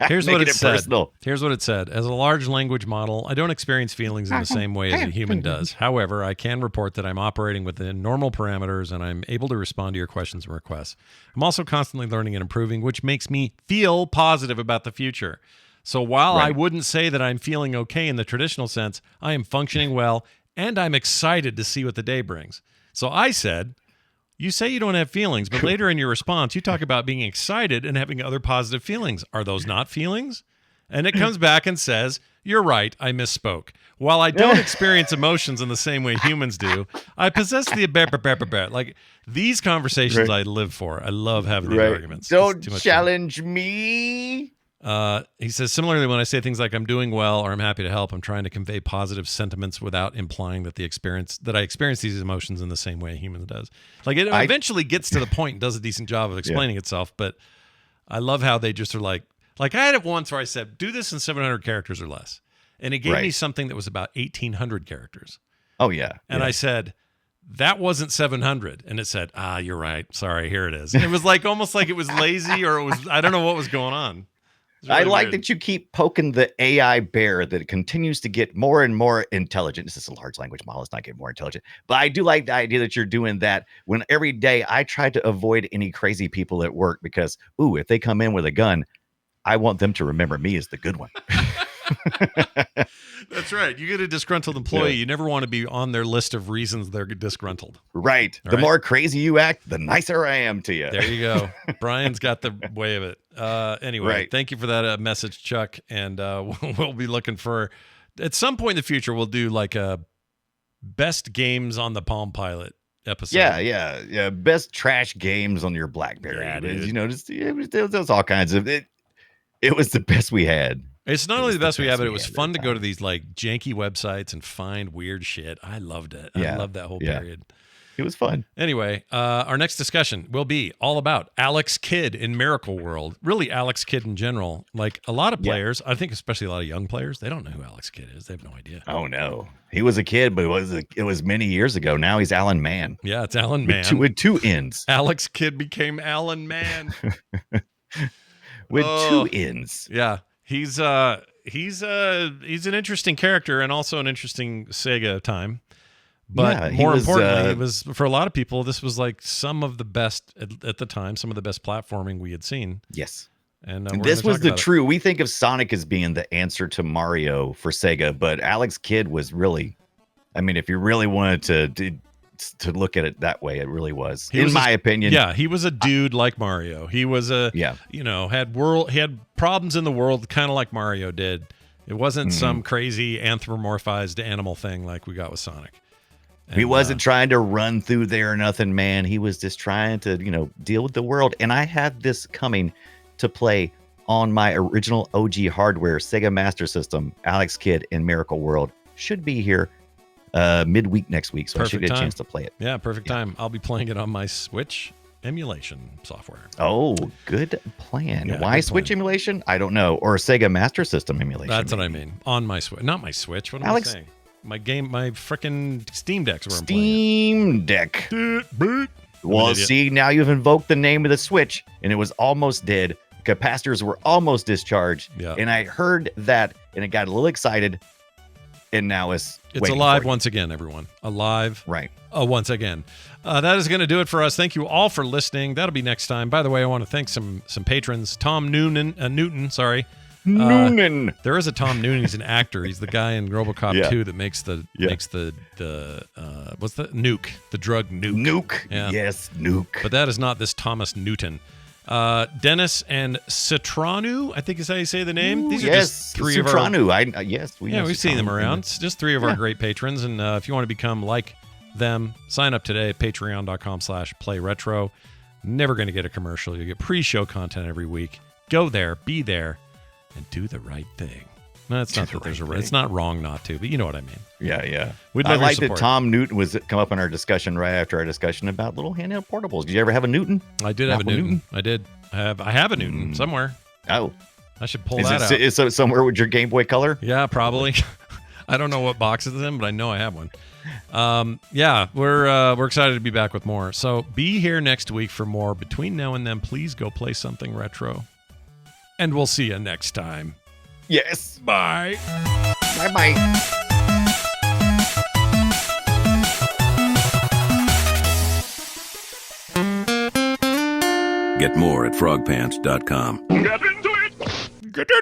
Here's what it said. Personal. Here's what it said. As a large language model, I don't experience feelings in the same way as a human does. However, I can report that I'm operating within normal parameters and I'm able to respond to your questions and requests. I'm also constantly learning and improving, which makes me feel positive about the future. So while I wouldn't say that I'm feeling okay in the traditional sense, I am functioning well and I'm excited to see what the day brings. So I said, you say you don't have feelings, but later in your response, you talk about being excited and having other positive feelings. Are those not feelings? And it comes back and says, you're right, I misspoke. While I don't experience emotions in the same way humans do, I possess the like these conversations I live for. I love having these arguments. Don't challenge me. He says, similarly, when I say things like I'm doing well or I'm happy to help, I'm trying to convey positive sentiments without implying that I experience these emotions in the same way a human does. Like it eventually gets to the point and does a decent job of explaining itself, but I love how they just are like I had it once where I said, do this in 700 characters or less. And it gave me something that was about 1,800 characters. Oh, yeah. And I said, that wasn't 700. And it said, you're right. Sorry, here it is. And it was like almost like it was lazy or it was, I don't know what was going on. Really I like weird. that you keep poking the AI bear that it continues to get more and more intelligent. This is a large language model. It's not getting more intelligent. But I do like the idea that you're doing that when every day I try to avoid any crazy people at work because, if they come in with a gun, I want them to remember me as the good one. That's right. You get a disgruntled employee. You never want to be on their list of reasons they're disgruntled. Right. The more crazy you act, the nicer I am to you. There you go. Brian's got the way of it. Anyway, thank you for that message, Chuck. And we'll be looking for, at some point in the future, we'll do like a best games on the Palm Pilot episode. Yeah. Best trash games on your BlackBerry. Yeah, there was all kinds of it. It was the best we had. It's not only the best we have, but it was fun to go to these like janky websites and find weird shit. I loved it. I loved that whole period. It was fun. Anyway, our next discussion will be all about Alex Kidd in Miracle World. Really, Alex Kidd in general. Like a lot of players, I think especially a lot of young players, they don't know who Alex Kidd is. They have no idea. Oh, no. He was a kid, but it was many years ago. Now he's Alan Mann. Yeah, it's Alan Mann. With two N's. Alex Kidd became Alan Mann. With two N's. Yeah. He's an interesting character and also an interesting Sega time. But more importantly, it was for a lot of people, this was like some of the best at the time, some of the best platforming we had seen. Yes. And this was we think of Sonic as being the answer to Mario for Sega, but Alex Kidd was really, I mean, if you really wanted to look at it that way, it really was, in my opinion. Yeah, he was a dude like Mario. He was had problems in the world kind of like Mario did. It wasn't some crazy anthropomorphized animal thing like we got with Sonic. And, he wasn't trying to run through there or nothing, man. He was just trying to, deal with the world. And I had this coming to play on my original OG hardware, Sega Master System. Alex Kidd in Miracle World should be here midweek next week, so I should get a chance to play it. Yeah, perfect time. I'll be playing it on my Switch emulation software. Oh, good plan. Why Switch emulation? I don't know. Or Sega Master System emulation. That's what I mean. On my Switch. Not my Switch. What am I saying? My frickin' Steam Deck's where I'm playing. Steam Deck. Well, see, now you've invoked the name of the Switch, and it was almost dead. Capacitors were almost discharged. Yeah. And I heard that, and it got a little excited. And now it's alive once again, everyone. Alive. Right. Once again. That is going to do it for us. Thank you all for listening. That'll be next time. By the way, I want to thank some patrons. Tom Newton. There is a Tom Newton. He's an actor. He's the guy in RoboCop 2 that makes the what's the nuke? The drug nuke. Nuke. Yeah. Yes, nuke. But that is not this Thomas Newton. Dennis and Citranu, I think is how you say the name. These are just three of our. We've seen them around. It's just three of our great patrons, and if you want to become like them, sign up today at patreon.com/playretro. Never going to get a commercial. You'll get pre-show content every week. Go there, be there, and do the right thing. No, it's not that there's a. It's not wrong not to, but you know what I mean. Yeah. We'd I love your like that support. Tom Newton was come up in our discussion right after our discussion about little handheld portables. Did you ever have a Newton? I did have a Apple Newton. I did. I have a Newton somewhere. Oh, I should pull is that out. it so somewhere with your Game Boy Color? Yeah, probably. I don't know what box it's in, but I know I have one. Yeah, we're excited to be back with more. So be here next week for more. Between now and then, please go play something retro. And we'll see you next time. Yes. Bye. Bye. Get more at frogpants.com. Get into it! Get it!